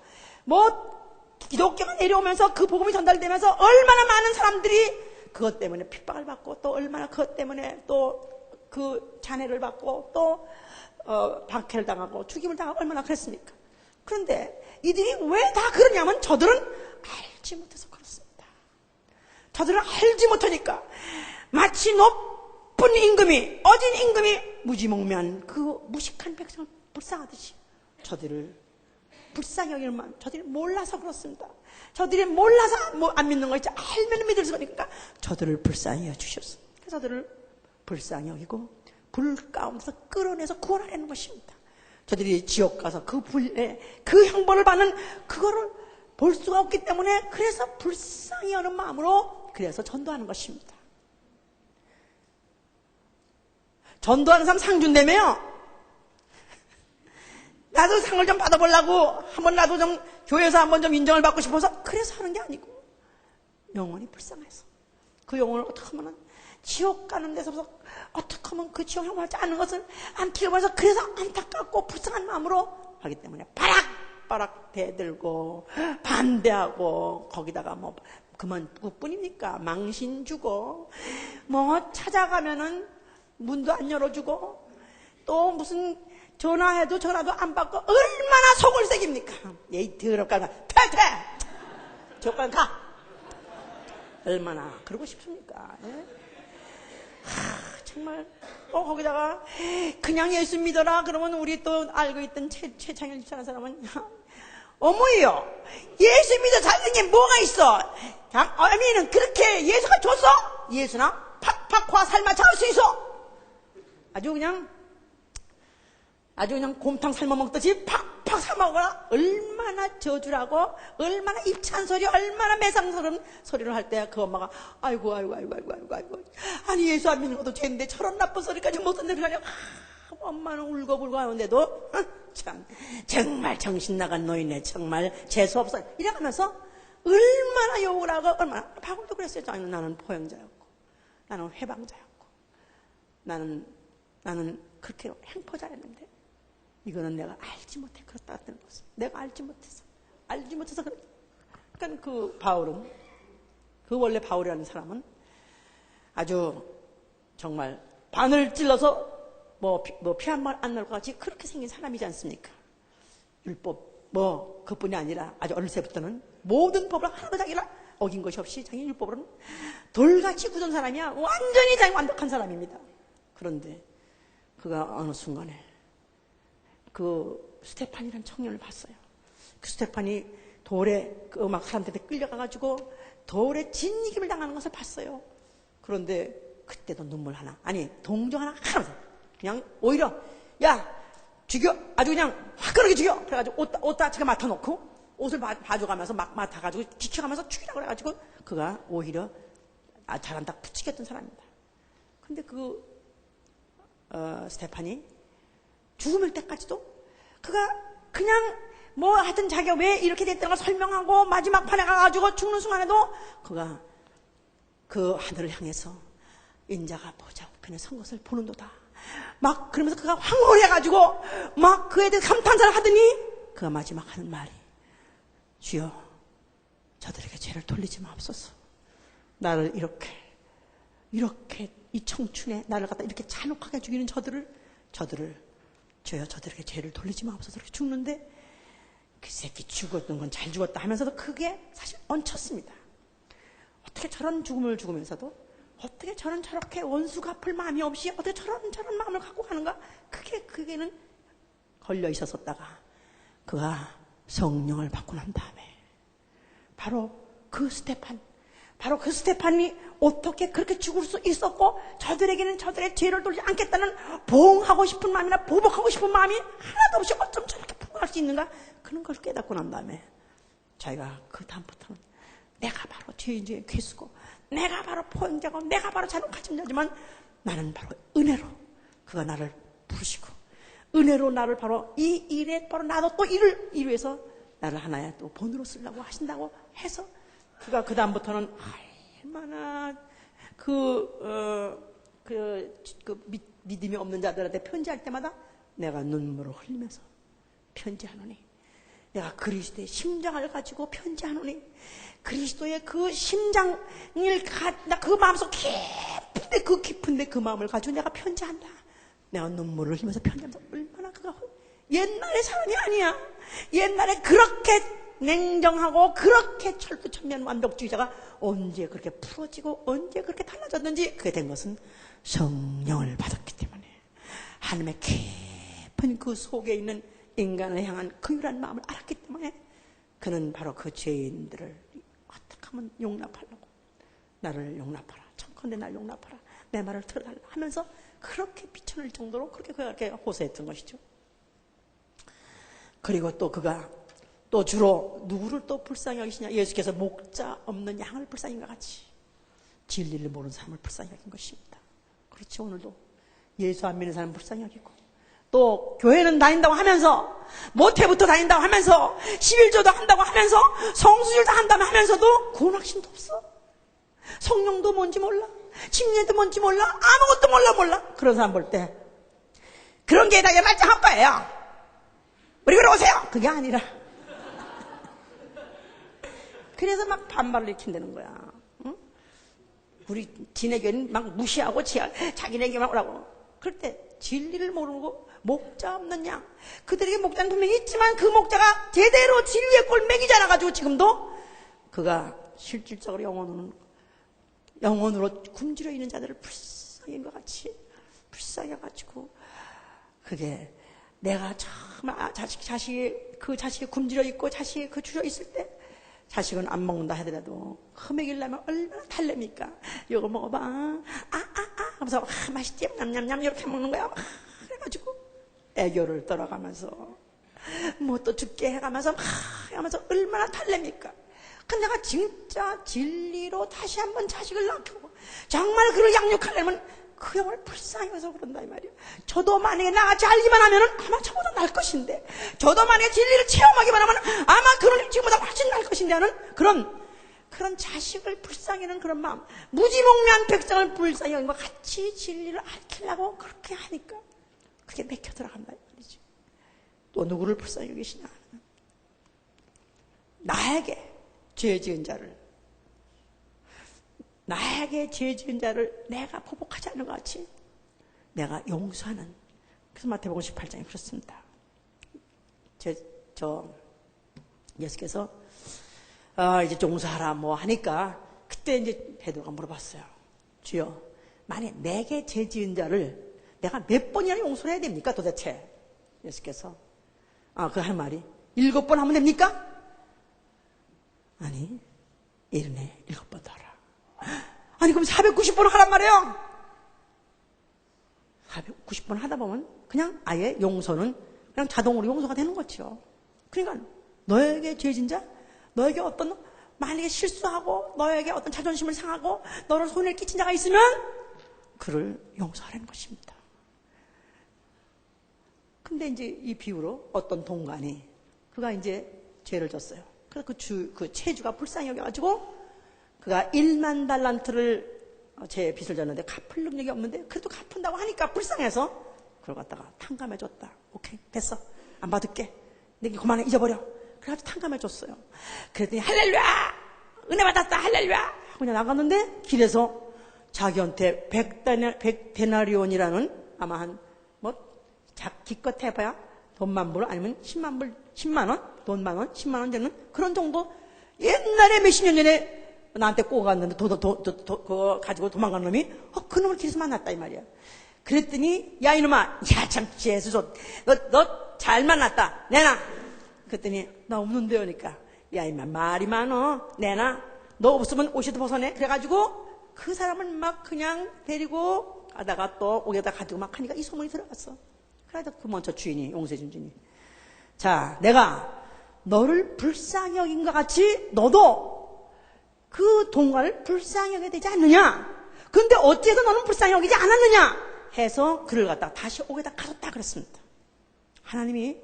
뭐 기독교가 내려오면서 그 복음이 전달되면서 얼마나 많은 사람들이 그것 때문에 핍박을 받고, 또 얼마나 그것 때문에 또 그 잔해를 받고 또 박해를 당하고 죽임을 당하고 얼마나 그랬습니까? 그런데 이들이 왜 다 그러냐면 저들은 알지 못해서 그렇습니다. 저들은 알지 못하니까 마치 높은 임금이, 어진 임금이 무지몽매한 그 무식한 백성을 불쌍하듯이 저들을 불쌍히 여기는 마음. 저들이 몰라서 그렇습니다. 저들이 몰라서 안 믿는 거 있죠. 알면 믿을 수가 있으니까 저들을 불쌍히 여주셨습니다. 그래서 저들을 불쌍히 여기고 불 가운데서 끌어내서 구원하려는 것입니다. 저들이 지옥 가서 그 불에 그 형벌을 받는 그거를 볼 수가 없기 때문에 그래서 불쌍히 여는 마음으로 그래서 전도하는 것입니다. 전도하는 사람 상 준다며요. 나도 상을 좀 받아보려고 한번 나도 좀 교회에서 한번 좀 인정을 받고 싶어서 그래서 하는 게 아니고 영원히 불쌍해서 그 영혼을 어떻게 하면 지옥 가는 데서 어떻게 하면 그 지옥 형벌하지 않는 것을 안 키워봐서 그래서 안타깝고 불쌍한 마음으로 하기 때문에 바락바락 대들고 반대하고 거기다가 뭐 그뿐입니까? 망신 주고 뭐 찾아가면은 문도 안 열어주고 또 무슨 전화해도 전화도 안 받고 얼마나 속을 새깁니까? 에이 더럽게 퇴퇴 저까지 가 얼마나 그러고 싶습니까? 예? 정말 거기다가 그냥 예수 믿어라 그러면 우리 또 알고 있던 최창현 집사라는 사람은 어머니요 예수 믿어 잘생긴 뭐가 있어 어머니는 그렇게 예수가 줬어? 예수나 팍팍 화 삶아 잡을 수 있어 아주 그냥 곰탕 삶아 먹듯이 팍팍 삶아먹어라. 얼마나 저주라고, 얼마나 입찬 소리, 얼마나 매상스러운 소리를 할 때 그 엄마가 아이고. 아니 예수 안 믿는 것도 죄인데 저런 나쁜 소리까지 못 듣는 거냐. 엄마는 울고불고 하는데도 참 정말 정신 나간 노인네 정말 재수없어. 이래가면서 얼마나 욕을 하고 얼마나 바울도 그랬어요. 나는 포용자였고 나는 회방자였고 나는 그렇게 행포자였는데 이거는 내가 알지 못해 그렇다 같은 것을 내가 알지 못해서 그러니까 그 바울은 원래 바울이라는 사람은 아주 정말 바늘 찔러서 뭐 피 한 번 안 날 것 같이 그렇게 생긴 사람이지 않습니까? 율법 그뿐이 아니라 아주 어릴 때부터는 모든 법을 하나도 자기가 어긴 것이 없이 자기 율법으로는 돌같이 굳은 사람이야. 완전히 자기 완벽한 사람입니다. 그런데 그가 어느 순간에 그 스테판이라는 청년을 봤어요. 그 스테판이 돌에 그 막 사람들한테 끌려가가지고 돌에 진이김을 당하는 것을 봤어요. 그런데 그때도 눈물 하나 동정 하나 하면서 그냥 오히려 야 죽여 아주 그냥 화끈하게 죽여 그래가지고 옷 다치게 맡아놓고 옷을 봐줘가면서 막 맡아가지고 지켜가면서 죽이라고 그래가지고 그가 오히려 잘한다 부추겼던 사람입니다. 근데 스테판이 죽음일 때까지도 그가 그냥 뭐 하여튼 자기가 왜 이렇게 됐다는 걸 설명하고 마지막 판에 가가지고 죽는 순간에도 그가 그 하늘을 향해서 인자가 보좌 우편에 선 것을 보는도다 막 그러면서 그가 황홀해가지고 막 그에 대해 감탄사를 하더니 그가 마지막 하는 말이 주여 저들에게 죄를 돌리지 마옵소서. 나를 이렇게 이 청춘에 나를 갖다 이렇게 잔혹하게 죽이는 저들을 주여 저들에게 죄를 돌리지 마옵소서. 이렇게 죽는데 그 새끼 죽었던 건 잘 죽었다 하면서도 그게 사실 얹혔습니다. 어떻게 저런 죽음을 죽으면서도 어떻게 저렇게 원수 갚을 마음이 없이 어떻게 저런 마음을 갖고 가는가 그게는 걸려 있었다가 그가 성령을 받고 난 다음에 바로 그 스테판이 어떻게 그렇게 죽을 수 있었고 저들에게는 저들의 죄를 돌리지 않겠다는 보응하고 싶은 마음이나 보복하고 싶은 마음이 하나도 없이 어쩜 저렇게 풍부할 수 있는가 그런 걸 깨닫고 난 다음에 자기가 그 다음부터는 내가 바로 죄인 중에 괴수고 내가 바로 포용자고 내가 바로 잔혹한 자지만 나는 바로 은혜로 그가 나를 부르시고 은혜로 나를 바로 이 일에 바로 나도 또 이를 위해서 나를 하나의 또 본으로 쓰려고 하신다고 해서 그가 그 다음부터는 얼마나 믿음이 없는 자들한테 편지할 때마다 내가 눈물을 흘리면서 편지하노니 내가 그리스도의 심장을 가지고 편지하노니 그리스도의 그 심장을 나 그 마음속 깊은데 그 마음을 가지고 내가 편지한다. 내가 눈물을 흘리면서 편지한다. 얼마나 그가 옛날의 사람이 아니야. 옛날에 그렇게 냉정하고 그렇게 철두철미한 완벽주의자가 언제 그렇게 풀어지고 언제 그렇게 달라졌는지 그게 된 것은 성령을 받았기 때문에 하나님의 깊은 그 속에 있는 인간을 향한 긍휼한 마음을 알았기 때문에 그는 바로 그 죄인들을 어떻게 하면 용납하려고, 나를 용납하라, 청컨대 날 용납하라, 내 말을 들어달라 하면서 그렇게 비춰낼 정도로 그렇게 호소했던 것이죠. 그리고 또 그가 또 주로 누구를 또 불쌍히 여기시냐? 예수께서 목자 없는 양을 불쌍히 같이 진리를 모르는 사람을 불쌍히 여긴 것입니다. 그렇죠. 오늘도 예수 안 믿는 사람은 불쌍히 여기고, 또 교회는 다닌다고 하면서, 모태부터 다닌다고 하면서, 11조도 한다고 하면서, 성수질도 한다고 하면서도 구원확신도 없어. 성령도 뭔지 몰라, 침례도 뭔지 몰라, 아무것도 몰라. 그런 사람 볼 때 그런 게 다 말짱한 거예요. 우리 그러 오세요. 그게 아니라 그래서 막 반발을 일으킨다는 거야. 응? 우리 지네교는 막 무시하고 자기네교만 오라고. 그럴 때 진리를 모르고 목자 없는 양, 그들에게 목자는 분명히 있지만 그 목자가 제대로 진리의 꼴 먹이지 않아가지고 지금도 그가 실질적으로 영혼으로 굶주려 있는 자들을 불쌍히 것 같이 불쌍히 해가지고, 그게 내가 정말 그 자식이 굶주려 있고 자식이 그 주려 있을 때 자식은 안 먹는다 하더라도 그 먹이려면 얼마나 달래니까 이거 먹어봐, 하면서 맛있지, 냠냠냠 이렇게 먹는 거야. 그래가지고 애교를 떨어가면서 뭐 또 죽게 해가면서 하면서 얼마나 달래니까. 근데 내가 진짜 진리로 다시 한번 자식을 낳고 정말 그를 양육하려면 그 영을 불쌍히 해서 그런다 이 말이야. 저도 만약에 나같이 알기만 하면은 아마 저보다 날 것인데, 저도 만약에 진리를 체험하기만 하면 아마 그런 지금보다 훨씬 날 것인데 하는 그런 자식을 불쌍히 하는 그런 마음, 무지몽매한 백성을 불쌍히 하는 것 같이 진리를 알키려고 그렇게 하니까 그게 맥혀 들어간다 이 말이지. 또 누구를 불쌍히 여기시냐? 나에게 죄 지은 자를 내가 보복하지 않는 것 같이 내가 용서하는. 그래서 마태복음 18장에 그렇습니다. 예수께서 이제 용서하라 뭐 하니까 그때 이제 베드로가 물어봤어요. 주여, 만약 내게 죄 지은 자를 내가 몇 번이나 용서를 해야 됩니까 도대체? 예수께서 그 할 말이 7번 하면 됩니까? 아니, 77번 더 하라. 아니, 그럼 490번 하란 말이에요. 490번 하다 보면 그냥 아예 용서는 그냥 자동으로 용서가 되는 거죠. 그러니까 너에게 죄진 자, 너에게 만약에 실수하고 너에게 어떤 자존심을 상하고 너를 손해를 끼친 자가 있으면 그를 용서하라는 것입니다. 근데 이제 이 비유로 어떤 동간이 그가 이제 죄를 졌어요. 그래서 그 채주가 불쌍히 여겨가지고 그가 1만 달란트를 제 빚을 졌는데 갚을 능력이 없는데 그래도 갚은다고 하니까 불쌍해서 그걸 갖다가 탕감해줬다. 오케이, 됐어, 안 받을게, 내게 그만해, 잊어버려. 그래가지고 탕감해줬어요. 그랬더니 할렐루야, 은혜 받았다, 할렐루야 하고 그냥 나갔는데 길에서 자기한테 100데나리온이라는 아마 기껏 해봐야 돈 10,000불 아니면 10만원, 돈 10,000원, 10만원 되는 그런 정도, 옛날에 몇십 년 전에 나한테 꼬갔는데 그거 가지고 도망간 놈이 그 놈을 길에서 만났다 이 말이야. 그랬더니 야 이놈아, 야 참 재수 너 잘 만났다, 내놔. 그랬더니 나 없는데 오니까 야 이마 말이 많어, 내놔. 너 없으면 옷이도 벗어내. 그래가지고 그 사람을 막 그냥 데리고 가다가 또 옥에다 가지고 막 하니까 이 소문이 들어갔어. 그래서 그 먼저 주인이, 용서해준 주인이, 자, 내가 너를 불쌍히 여긴 것 같이 너도 그 동가를 불쌍히 여겨야 되지 않느냐? 근데 어째서 너는 불쌍히 여기지 않았느냐? 해서 그를 갖다가 다시 옥에다 가뒀다 그랬습니다. 하나님이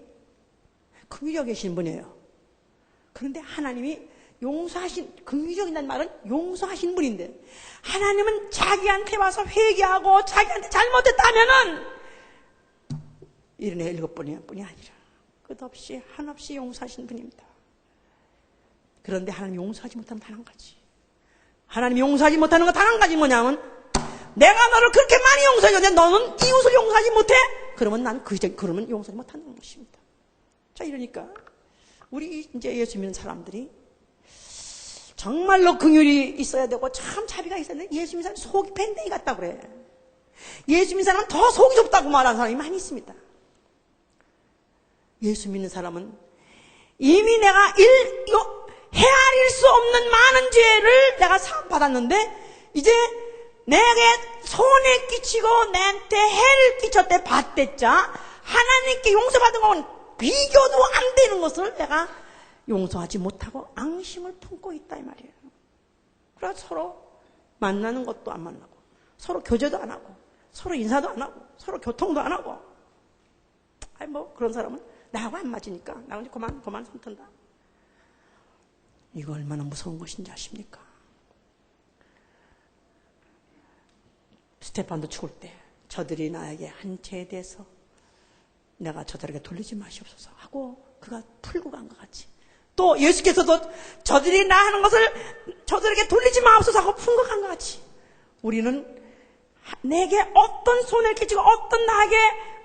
긍휼히 여기신 분이에요. 그런데 하나님이 긍휼히 여긴다는 말은 용서하신 분인데, 하나님은 자기한테 와서 회개하고 자기한테 잘못했다면은 77번일 뿐이 아니라 끝없이 한없이 용서하신 분입니다. 그런데 하나님 용서하지 못하면 단 한 가지, 하나님이 용서하지 못하는 거 단 한 가지 뭐냐면, 내가 너를 그렇게 많이 용서해줬는데 너는 이웃을 용서하지 못해? 그러면 난 그러면 용서하지 못하는 것입니다. 자, 이러니까 우리 이제 예수 믿는 사람들이 정말로 긍휼이 있어야 되고 참 자비가 있어야 되는데, 예수 믿는 사람은 속이 밴댕이 같다고 그래. 예수 믿는 사람은 더 속이 좁다고 말하는 사람이 많이 있습니다. 예수 믿는 사람은 이미 내가 헤아릴 수 없는 많은 죄를 내가 사함받았는데 이제 내게 손해 끼치고 내한테 해를 끼쳤대 받댔자 하나님께 용서받은 건 비교도 안 되는 것을 내가 용서하지 못하고 앙심을 품고 있다 이 말이에요. 그래서 서로 만나는 것도 안 만나고 서로 교제도 안 하고 서로 인사도 안 하고 서로 교통도 안 하고 아니 뭐 그런 사람은 나하고 안 맞으니까 나 이제 그만 손 튼다. 이거 얼마나 무서운 것인지 아십니까? 스테판도 죽을 때 저들이 나에게 한 죄에 대해서 내가 저들에게 돌리지 마시옵소서 하고 그가 풀고 간 것 같이 또 예수께서도 저들이 나 하는 것을 저들에게 돌리지 마옵소서 하고 풀고 간 것 같이 우리는 내게 어떤 손을 끼치고 어떤 나에게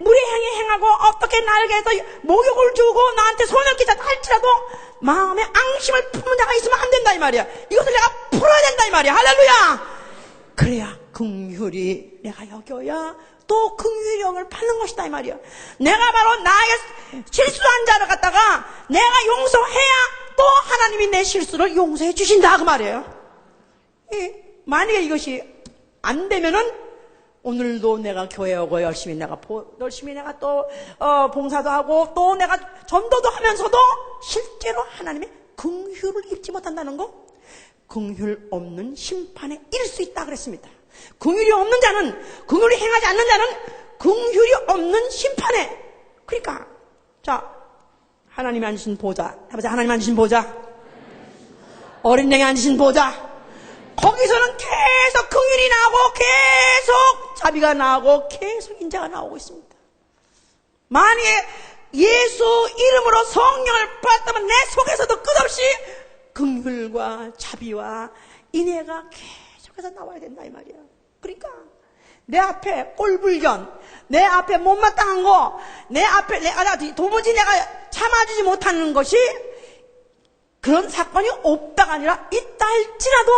무례하게 행하고 어떻게 나에게 해서 목욕을 주고 나한테 손을 끼쳤다 할지라도 마음에 앙심을 품는 자가 있으면 안 된다 이 말이야. 이것을 내가 풀어야 된다 이 말이야. 할렐루야. 그래야 긍휼히 내가 여겨야 또 긍휼히 영을 받는 것이다 이 말이야. 내가 바로 나에게 실수한 자를 갖다가 내가 용서해야 또 하나님이 내 실수를 용서해 주신다 그 말이에요. 만약에 이것이 안 되면은 오늘도 내가 교회 오고 열심히 내가 또 봉사도 하고 또 내가 전도도 하면서도 실제로 하나님의 긍휼을 입지 못한다는 거, 긍휼 없는 심판에 이를 수 있다 그랬습니다. 긍휼이 없는 자는, 긍휼이 행하지 않는 자는 긍휼이 없는 심판에. 그러니까 자 하나님이 앉으신 보좌, 하나님 앉으신 보좌, 어린 양이 앉으신 보좌, 거기서는 계속 긍휼이 나오고 계속 자비가 나오고 계속 인자가 나오고 있습니다. 만약에 예수 이름으로 성령을 받았다면 내 속에서도 끝없이 긍휼과 자비와 인애가 계속해서 나와야 된다 이 말이야. 그러니까 내 앞에 꼴불견, 내 앞에 못마땅한 거, 내 앞에 도무지 내가 참아주지 못하는 것이 그런 사건이 없다가 아니라 있다 할지라도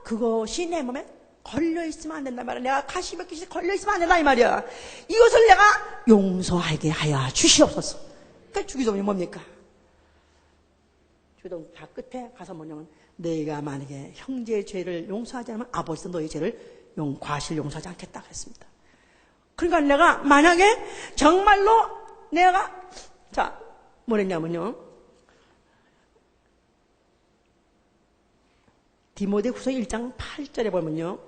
그것이 내 몸에 걸려있으면 안 된다 말이야. 내가 가시 몇 개씩 걸려있으면 안 된다 이 말이야. 이것을 내가 용서하게 하여 주시옵소서. 그러니까 주기도문이 뭡니까? 주기도문 다 끝에 가서 뭐냐면 너희가 만약에 형제의 죄를 용서하지 않으면 아버지도 너희 죄를 과실 용서하지 않겠다 그랬습니다. 그러니까 내가 만약에 정말로 내가 뭐랬냐면요, 디모데후서 1장 8절에 보면요,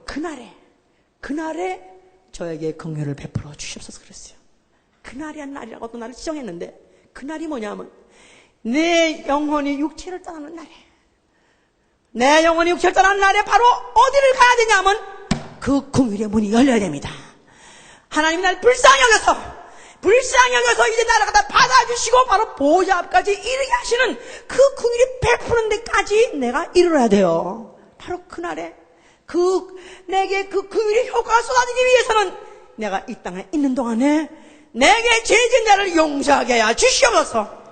그날에 저에게 긍휼을 베풀어 주시옵소서 그랬어요. 그날이란 날이라고 또 날을 지정했는데 그날이 뭐냐면 내 영혼이 육체를 떠나는 날에, 내 영혼이 육체를 떠나는 날에 바로 어디를 가야 되냐면 그 긍휼의 문이 열려야 됩니다. 하나님이 날 불쌍히 여겨서 이제 나를 갖다 받아주시고 바로 보좌 앞까지 이르게 하시는 그 긍휼이 베푸는 데까지 내가 이르러야 돼요. 바로 그날에 내게 그 긍휼의 효과가 쏟아지기 위해서는 내가 이 땅에 있는 동안에 내게 죄진 자를 용서하게 하여 주시옵소서.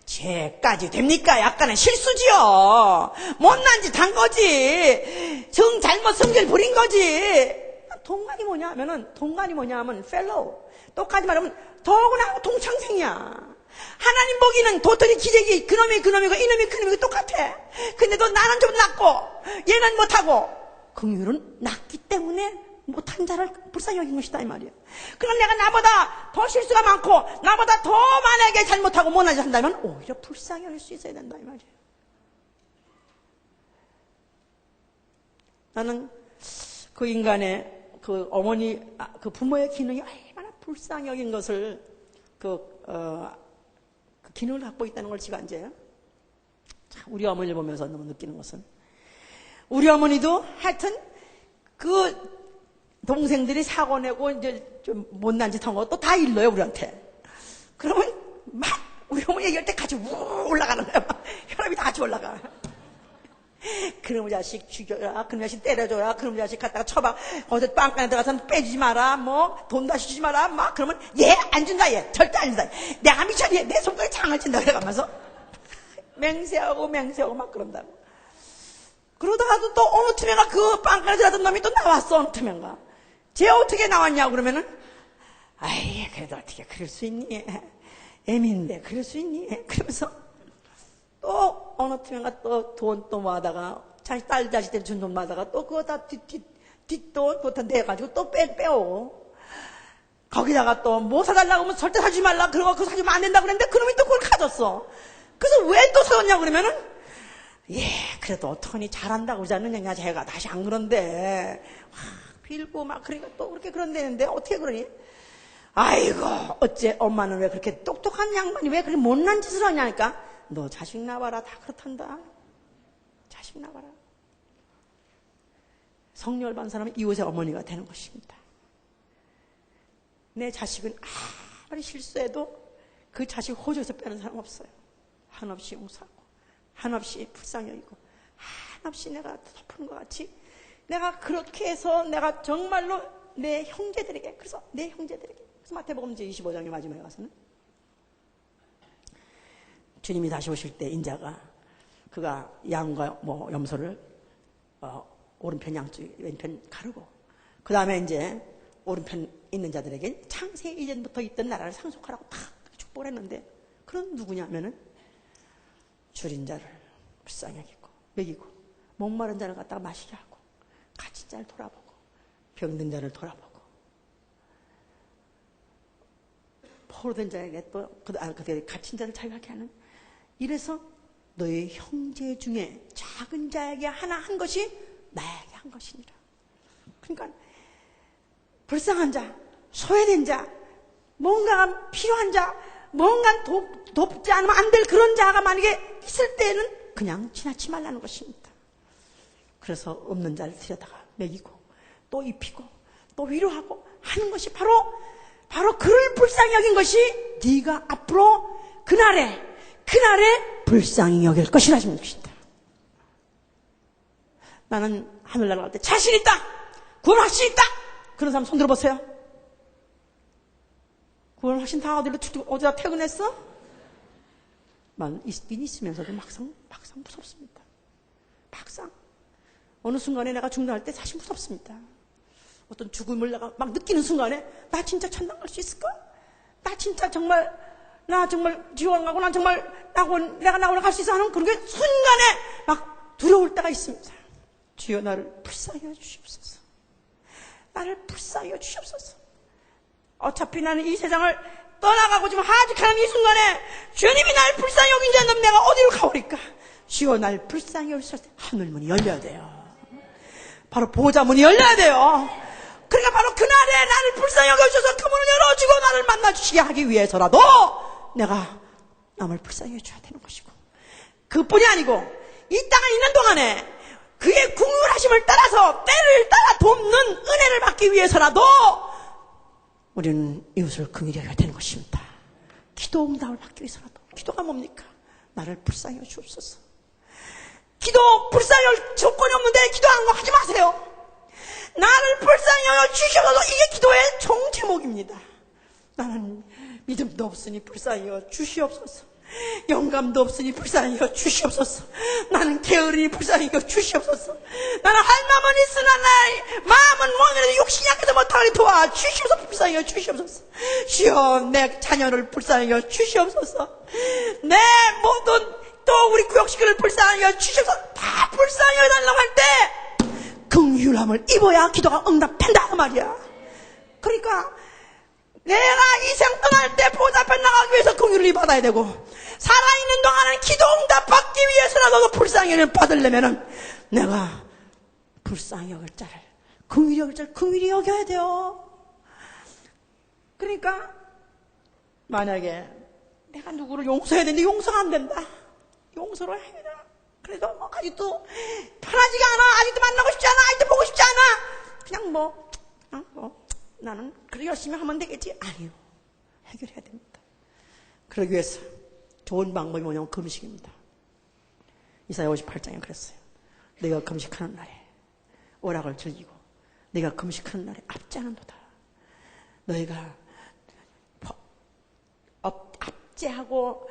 죄까지 됩니까? 약간의 실수지요. 못난 짓 한 거지. 잘못 성질 부린 거지. 동간이 뭐냐 하면 fellow. 똑같이 말하면 더구나 동창생이야. 하나님 보기는 도토리 기재기 그놈이고 이놈이 그놈이고 똑같아. 근데도 나는 좀 낫고 얘는 못하고 긍휼은 낫기 때문에 못한 자를 불쌍히 여긴 것이다 이 말이야. 그럼 내가 나보다 더 실수가 많고 나보다 더 만약에 잘못하고 못난 짓 한다면 오히려 불쌍히 여길 수 있어야 된다 이 말이야. 나는 그 인간의 그 어머니, 그 부모의 기능이 얼마나 불쌍히 여긴 것을 그 기능을 갖고 있다는 걸 제가 이제 우리 어머니를 보면서 너무 느끼는 것은, 우리 어머니도 하여튼 그 동생들이 사고 내고 이제 좀 못난 짓 한 것도 다 일러요 우리한테. 그러면 막 우리 어머니 얘기할 때 같이 우 올라가는 거야. 막 혈압이 다 같이 올라가. 그놈의 자식 죽여라, 그놈의 자식 때려줘라, 그놈의 자식 갖다가 쳐봐, 거기서 빵간에 들어가서 빼주지 마라, 뭐 돈 다시 주지 마라, 막 그러면 얘 안 준다, 얘 절대 안 준다, 내가 미쳤니, 내 손가락에 장을 친다 그래가면서 맹세하고 막 그런다고. 그러다가도 또 어느 틈에가 그 빵간에 들어가던 놈이 또 나왔어. 어느 틈인가 쟤 어떻게 나왔냐고 그러면은 아이 그래도 어떻게 그럴 수 있니, 애미인데 그럴 수 있니? 그러면서 또 어느 틈엔가 또 돈 또 모아다가 딸 자식들 준 돈 모아다가 또 그거 다 뒷돈 그거 다 내가지고 또 빼오. 거기다가 또 뭐 사달라고 하면 절대 사주지 말라. 그러고 그거 사주면 안 된다고 그랬는데 그놈이 또 그걸 가졌어. 그래서 왜 또 사줬냐 그러면은 그래도 어떡하니 잘한다고 그러지 않느냐 제가 다시 안 그런데 빌고 막 그러니까 또 그렇게 그런다는데 어떻게 그러니? 아이고 어째 엄마는 왜 그렇게 똑똑한 양반이 왜 그렇게 못난 짓을 하냐니까 너 자식 낳아라 다 그렇단다. 자식 낳아라. 성령을 받은 사람은 이웃의 어머니가 되는 것입니다. 내 자식은 아무리 실수해도 그 자식 호적에서 빼는 사람 없어요. 한없이 용서하고 한없이 불쌍히 여기고 한없이 내가 덮는 것 같이 내가 그렇게 해서 내가 정말로 내 형제들에게 그래서 마태복음 25장의 마지막에 가서는 주님이 다시 오실 때 인자가 그가 양과 염소를 오른편 양쪽 왼편 가르고 그 다음에 이제 오른편 있는 자들에게 창세 이전부터 있던 나라를 상속하라고 다 축복을 했는데 그런 누구냐면은 줄인 자를 불쌍히 여기고 먹이고 목마른 자를 갖다가 마시게 하고 갇힌 자를 돌아보고 병든 자를 돌아보고 포로된 자에게 또 그들 갇힌 자를 자유하게 하는 이래서 너의 형제 중에 작은 자에게 하나 한 것이 나에게 한 것이니라. 그러니까 불쌍한 자, 소외된 자, 뭔가 필요한 자, 뭔가 돕지 않으면 안 될 그런 자가 만약에 있을 때는 그냥 지나치 말라는 것입니다. 그래서 없는 자를 들여다가 먹이고 또 입히고 또 위로하고 하는 것이 바로 그를 불쌍히 여긴 것이 네가 앞으로 그날에 불쌍히 여길 것이라는 것입니다. 나는 하늘나라 갈 때 자신 있다. 구원 확신 있다. 그런 사람 손 들어보세요. 구원 확신 다 어디다 퇴근했어? 있긴 있으면서도 막상 무섭습니다. 막상 어느 순간에 내가 중단할 때 사실 무섭습니다. 어떤 죽음을 내가 막 느끼는 순간에 나 진짜 천당 갈 수 있을까? 나 진짜 정말 지원 가고 난 정말 내가 나오러 갈 수 있어 하는 그런 게 순간에 막 두려울 때가 있습니다. 주여 나를 불쌍히 여주시옵소서. 나를 불쌍히 여주시옵소서. 어차피 나는 이 세상을 떠나가고 지금 하직하는 이 순간에 주님이 나를 불쌍히 여긴 자는 내가 어디로 가오리까? 주여 나를 불쌍히 여주시옵소서. 하늘문이 열려야 돼요. 바로 보좌문이 열려야 돼요. 그러니까 바로 그날에 나를 불쌍히 여겨주셔서 그 문을 열어주고 나를 만나주시게 하기 위해서라도 내가 남을 불쌍히 해줘야 되는 것이고 그뿐이 아니고 이 땅에 있는 동안에 그의 궁휼하심을 따라서 때를 따라 돕는 은혜를 받기 위해서라도 우리는 이웃을 긍휼히 여겨야 되는 것입니다. 기도 응답을 받기 위해서라도 기도가 뭡니까? 나를 불쌍히 여주옵소서. 기도 불쌍히 할 조건이 없는데 기도하는 거 하지 마세요. 나를 불쌍히 여겨 주시옵소서. 이게 기도의 총 제목입니다. 나는 믿음도 없으니 불쌍히 여겨 주시옵소서. 영감도 없으니 불쌍히 여겨 주시옵소서. 나는 게으르니 불쌍히 여겨 주시옵소서. 나는 할 마음은 있으나 나의 마음은 왕이라도 욕심이 약해서 못하니 도와 주시옵소서. 불쌍히 여겨 주시옵소서. 주여 내 자녀를 불쌍히 여겨 주시옵소서. 내 모든 또 우리 구역식구를 불쌍히 여겨 주시옵소서. 다 불쌍히 여겨달라고 할 때 긍휼함을 입어야 기도가 응답된다 그 말이야. 그러니까 내가 이 생 떠날 때 보좌 앞에 나가기 위해서 긍휼을 받아야 되고 살아있는 동안은 기도 응답 받기 위해서라도 불쌍히 받으려면은 내가 불쌍히 여길 자를 긍휼히 여길 자를 긍휼히 여겨야 돼요. 그러니까 만약에 내가 누구를 용서해야 되는데 용서가 안 된다. 용서를 해야 돼. 그래도 아직도 편하지가 않아. 아직도 만나고 싶지 않아. 아직도 보고 싶지 않아. 그냥 나는 그래 열심히 하면 되겠지. 아니요. 해결해야 됩니다. 그러기 위해서 좋은 방법이 뭐냐면 금식입니다. 이사야 58장에 그랬어요. 내가 금식하는 날에 오락을 즐기고 내가 금식하는 날에 압제하는도다. 너희가 압제하고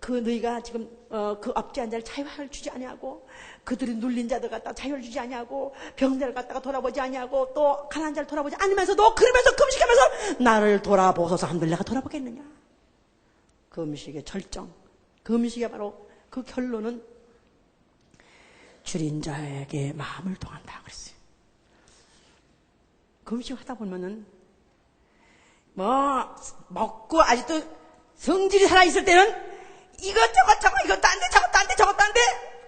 너희가 지금 그 압제한 자를 자유를 주지 아니하고 그들이 눌린 자들 갖다가 자유를 주지 아니하고 병자를 갖다가 돌아보지 아니하고 또 가난한 자를 돌아보지 않으면서도 그러면서 금식하면서 나를 돌아보소서 한들 내가 돌아보겠느냐. 그 음식의 절정, 그 음식의 바로 그 결론은 줄인 자에게 마음을 통한다 그랬어요. 그 음식 하다 보면은 먹고 아직도 성질이 살아있을 때는 이것저것 이것도 안 돼, 저것도 안 돼, 저것도 안 돼,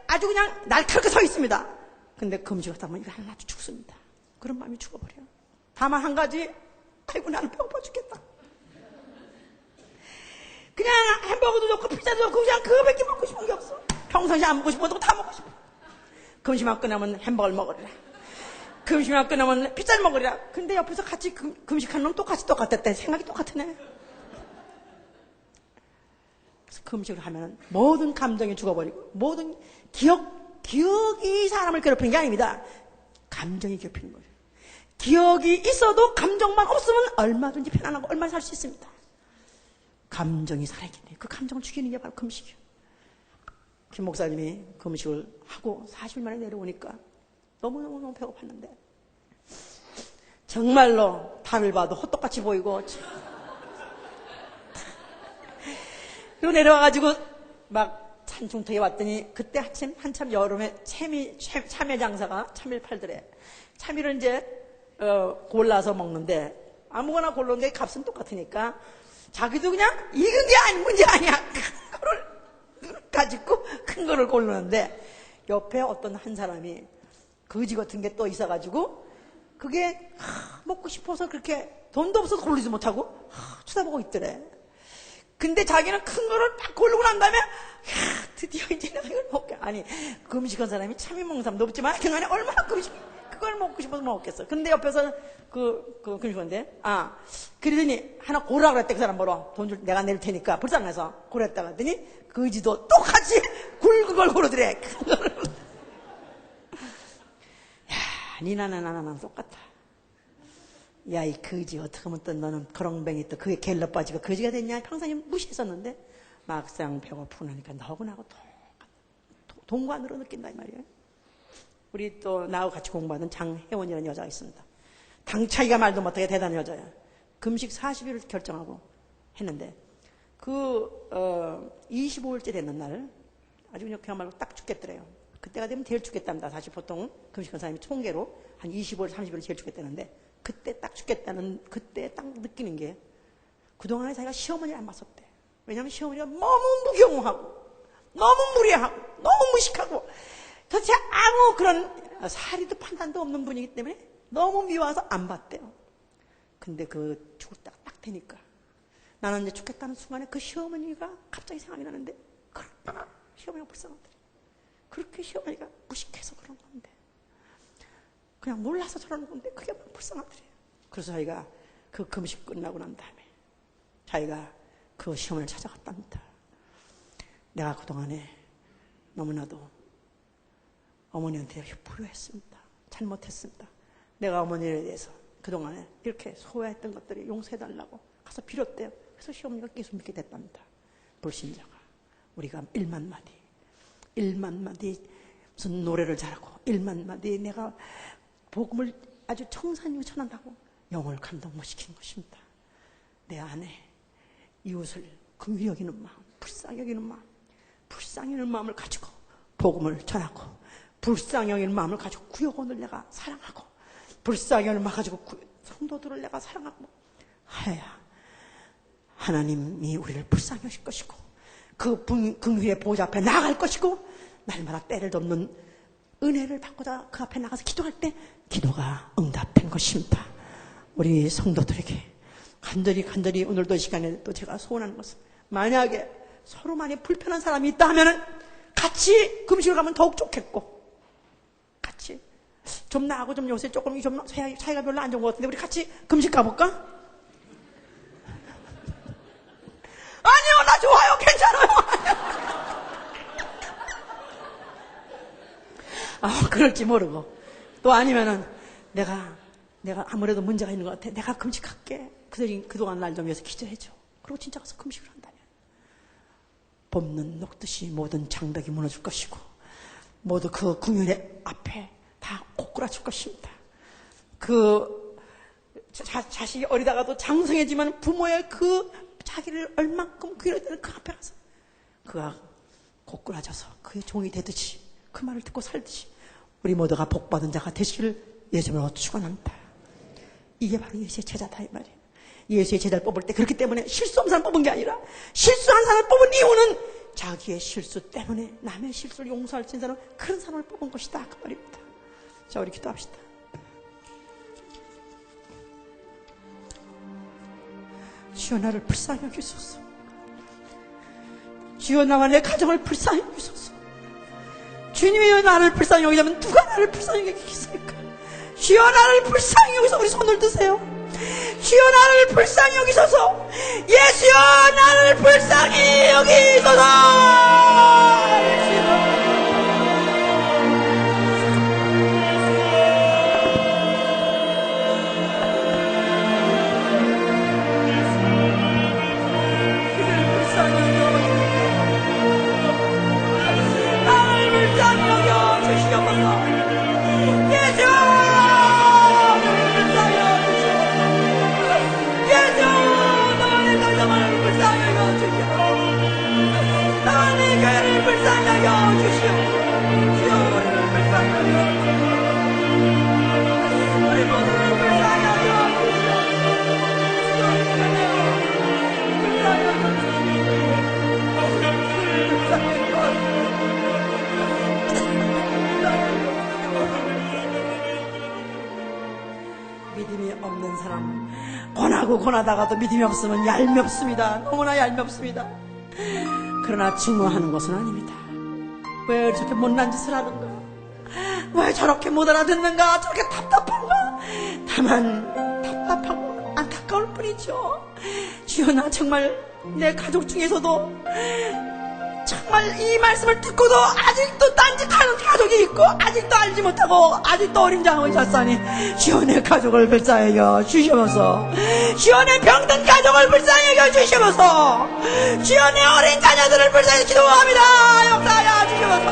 아주 그냥 날카롭게 서 있습니다. 근데 그 음식 하다 보면 이거 하나도 죽습니다. 그런 마음이 죽어버려요. 다만 한 가지, 아이고 나는 배고파 죽겠다. 그냥 햄버거도 좋고 피자도 좋고 그냥 그거밖에 먹고 싶은 게 없어. 평상시에 안 먹고 싶어도 다 먹고 싶어. 금식만 끝나면 햄버거를 먹으리라. 금식만 끝나면 피자를 먹으리라. 근데 옆에서 같이 금식하는 놈 똑같았대. 생각이 똑같으네. 그래서 금식을 하면 모든 감정이 죽어버리고 모든 기억이 사람을 괴롭히는 게 아닙니다. 감정이 괴롭히는 거예요. 기억이 있어도 감정만 없으면 얼마든지 편안하고 얼마나 살 수 있습니다. 감정이 살아있겠네. 그 감정을 죽이는 게 바로 금식이에요. 김 목사님이 금식을 하고 40일 만에 내려오니까 너무너무 배고팠는데 정말로 답을 봐도 헛똑같이 보이고 그리고 내려와가지고 막 산중턱에 왔더니 그때 한참 여름에 참외 장사가 참외를 팔더래. 참외를 이제 골라서 먹는데 아무거나 골랐는데 값은 똑같으니까 자기도 그냥 익은 게 아닌 문제 아니야. 큰 거를 가지고 큰 거를 고르는데 옆에 어떤 한 사람이 거지 같은 게 또 있어가지고 그게 먹고 싶어서 그렇게 돈도 없어서 고르지 못하고 쳐다보고 있더래. 근데 자기는 큰 거를 딱 고르고 난 다음에 드디어 이제 내가 이걸 먹게. 아니 금식한 사람이 참외 먹는 사람도 없지만 그간에 얼마나 그걸 먹고 싶어서 먹었겠어. 근데 옆에서 그 금식한데 그러더니 하나 고르라 그랬대. 그 사람 뭐로 돈 줄 내가 낼 테니까 불쌍해서 고랬다 그랬더니 거지도 똑같이 굵은 걸 고르더래. 큰 거를. 야, 니나나 나나나 똑같아. 야, 이 거지 어떻게 하면 또 너는 거렁뱅이 또 그게 갤러 빠지고 거지가 됐냐 평생 무시했었는데 막상 배고프고 나니까 너하고 동관으로 느낀다 이 말이에요. 우리 또 나하고 같이 공부하는 장혜원이라는 여자가 있습니다. 당차기가 말도 못하게 대단한 여자야. 금식 40일을 결정하고 했는데 25일째 됐는 날 아주 그냥 딱 죽겠더래요. 그때가 되면 제일 죽겠답니다. 사실 보통 금식한 사람이 총계로 한 25일, 30일을 제일 죽겠다는데 그때 딱 죽겠다는 그때 딱 느끼는 게 그동안에 자기가 시어머니를 안 봤었대. 왜냐하면 시어머니가 너무 무경하고 너무 무례하고 너무 무식하고 도대체 아무 그런 사리도 판단도 없는 분이기 때문에 너무 미워서 안 봤대요. 근데 그 죽을 때가 딱 되니까 나는 이제 죽겠다는 순간에 그 시어머니가 갑자기 생각이 나는데 시어머니가 불쌍하더래. 그렇게 시어머니가 무식해서 그런 건데 그냥 몰라서 저러는 건데 그게 불쌍하더래. 그래서 자기가 그 금식 끝나고 난 다음에 자기가 그 시어머니를 찾아갔답니다. 내가 그동안에 너무나도 어머니한테 불효했습니다. 잘못했습니다. 내가 어머니에 대해서 그동안에 이렇게 소외했던 것들이 용서해달라고 가서 빌었대요. 그래서 시어머니가 예수 믿게 됐답니다. 불신자가 우리가 1만 마디 무슨 노래를 잘하고 1만 마디 내가 복음을 아주 청산이고 전한다고 영혼을 감동 못 시키는 것입니다. 내 안에 이웃을 긍휼히 여기는 마음, 불쌍히 여기는 마음, 불쌍히 여기는 마음을 가지고 복음을 전하고 불쌍히 여기는 마음을 가지고 구역원을 내가 사랑하고 불쌍히 여기는 마음을 가지고 성도들을 내가 사랑하고 하야 하나님이 우리를 불쌍히 하실 것이고 그 긍휼의 보좌 앞에 나아갈 것이고 날마다 때를 덮는 은혜를 받고자 그 앞에 나가서 기도할 때 기도가 응답된 것입니다. 우리 성도들에게 간절히 오늘도 이 시간에 또 제가 소원하는 것은 만약에 서로 많이 불편한 사람이 있다 하면은 같이 금식을 가면 더욱 좋겠고 같이 좀 나하고 좀 요새 조금 좀 사이가 별로 안 좋은 것 같은데 우리 같이 금식 가볼까? 아니요 나 좋아요 괜찮아요. 그럴지 모르고 또 아니면은 내가 아무래도 문제가 있는 것 같아. 내가 금식할게. 그들이 그동안 날 좀 위해서 기도해줘. 그리고 진짜 가서 금식을 한다면 봄눈 녹듯이 모든 장벽이 무너질 것이고 모두 그 긍휼의 앞에 다 고꾸라질 것입니다. 그 자식이 어리다가도 장성해지면 부모의 그 자기를 얼만큼 귀를 대는 그 앞에 가서 그가 고꾸라져서 그의 종이 되듯이 그 말을 듣고 살듯이 우리 모두가 복받은 자가 되시기를 예수님으로 축원합니다. 이게 바로 예수의 제자다 이 말이에요. 예수의 제자를 뽑을 때 그렇기 때문에 실수 없는 사람 뽑은 게 아니라 실수한 사람을 뽑은 이유는 자기의 실수 때문에 남의 실수를 용서할 수 있는 사람, 그런 사람을 뽑은 것이다 그 말입니다. 자, 우리 기도합시다. 주여 나를 불쌍히 여기소서. 주여 나와 내 가정을 불쌍히 여기소서. 주님이여 나를 불쌍히 여기자면 누가 나를 불쌍히 여기겠습니까? 주여 나를 불쌍히 여기서 우리 손을 드세요. 주여 나를 불쌍히 여기소서. 예수여 나를 불쌍히 여기소서. 믿음이 없는 사람, 고나다가도 믿음이 없으면 얄밉습니다. 너무나 얄밉습니다. 그러나 증오하는 것은 아닙니다. 왜 저렇게 못난 짓을 하는가? 왜 저렇게 못 알아듣는가? 저렇게 답답한가? 다만 답답하고 안타까울 뿐이죠. 주여 나 정말 내 가족 중에서도 정말 이 말씀을 듣고도 아직도 딴짓하는 가족이 있고 아직도 알지 못하고 아직도 어린 장을 졌사니 주여 내 가족을 불쌍히 여겨 주시면서, 주여 내 병든 가족을 불쌍히 여겨 주시면서, 주여 내 어린 자녀들을 불쌍히 기도합니다. 역사하여 주시면서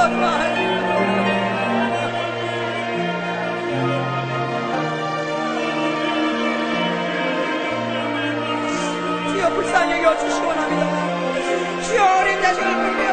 주여 불쌍히 여겨 주시기 원합니다. 주여 어린 자식을 불쌍히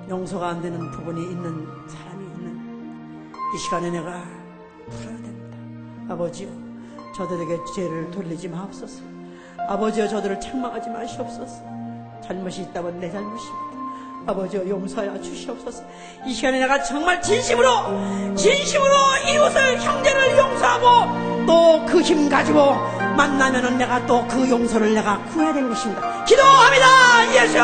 용서가 안 되는 부분이 있는 사람이 있는 이 시간에 내가 풀어야 됩니다. 아버지요, 저들에게 죄를 돌리지 마옵소서. 아버지여 저들을 책망하지 마시옵소서. 잘못이 있다면 내 잘못입니다. 아버지여 용서하여 주시옵소서. 이 시간에 내가 정말 진심으로 이웃을 형제를 용서하고 또 그 힘 가지고 만나면은 내가 또 그 용서를 내가 구해야 되는 것입니다. 기도합니다. 예수!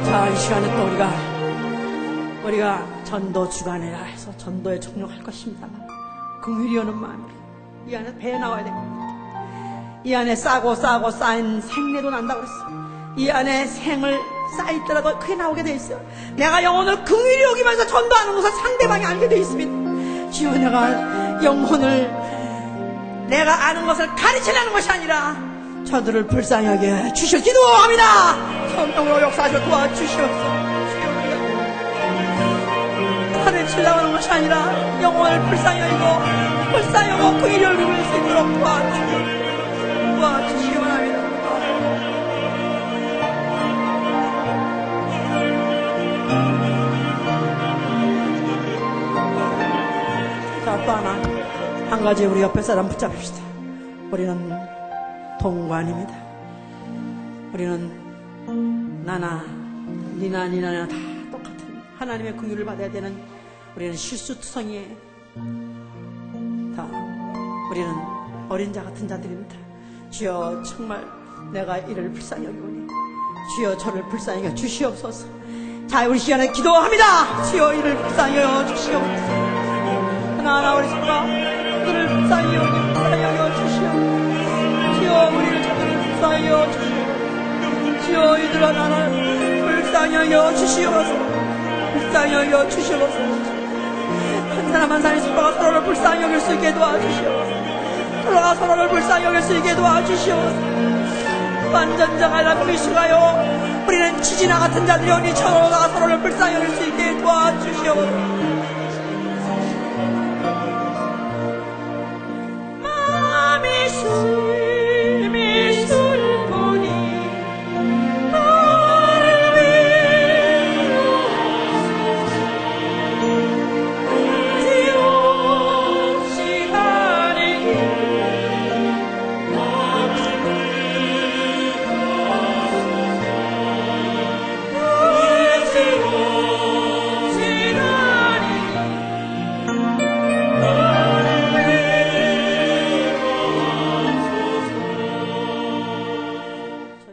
자, 이 시간에 또 우리가 전도 주간이라 해서 전도에 총력할 것입니다만 긍휼히 여는 마음으로 이 안에 배에 나와야 됩니다. 이 안에 싸고 쌓인 생내도 난다고 그랬어. 이 안에 생을 쌓이더라도 크게 나오게 돼 있어요. 내가 영혼을 긍휼히 여기면서 전도하는 것을 상대방이 알게 돼 있습니다. 주여, 내가 영혼을 내가 아는 것을 가르치려는 것이 아니라 저들을 불쌍히 여겨 주시옵소서. 기도합니다. 성령으로 역사하셔 도와주시옵소서. 가르치려고 하는 것이 아니라 영혼을 불쌍히 여기고 긍휼히 여길 수 있도록 도와주시기 원합니다. 자, 또 하나 한 가지 우리 옆에 사람 붙잡읍시다. 우리는 동관입니다. 우리는 나나 니나 다 똑같은 하나님의 긍휼을 받아야 되는 우리는 실수투성이에요. 다 우리는 어린 자 같은 자들입니다. 주여, 정말 내가 이를 불쌍히 여기오니 주여 저를 불쌍히 여겨 주시옵소서. 자, 우리 시간에 기도합니다. 주여 이를 불쌍히 여겨 주시옵소서. 하나하나 우리 성가 그들을 불쌍히 여겨 주시옵소서. 주여 우리를 저들을 불쌍히 여겨 주시옵소서. 주여 이들 하나를 불쌍히 여겨 주시옵소서. 불쌍히 여겨 주시옵소서. 한 사람 한 사람이 서로가 서로를 불쌍히 여길 수 있게 도와주시옵소서. 서로가 서로를 불쌍히 여길 수 있게 도와주시옵소서. 완전자가 하나님을 수가요 우리는 지진아 같은 자들이 오니 서로가 서로를 불쌍히 여길 수 있게 도와주시옵소서. 마음이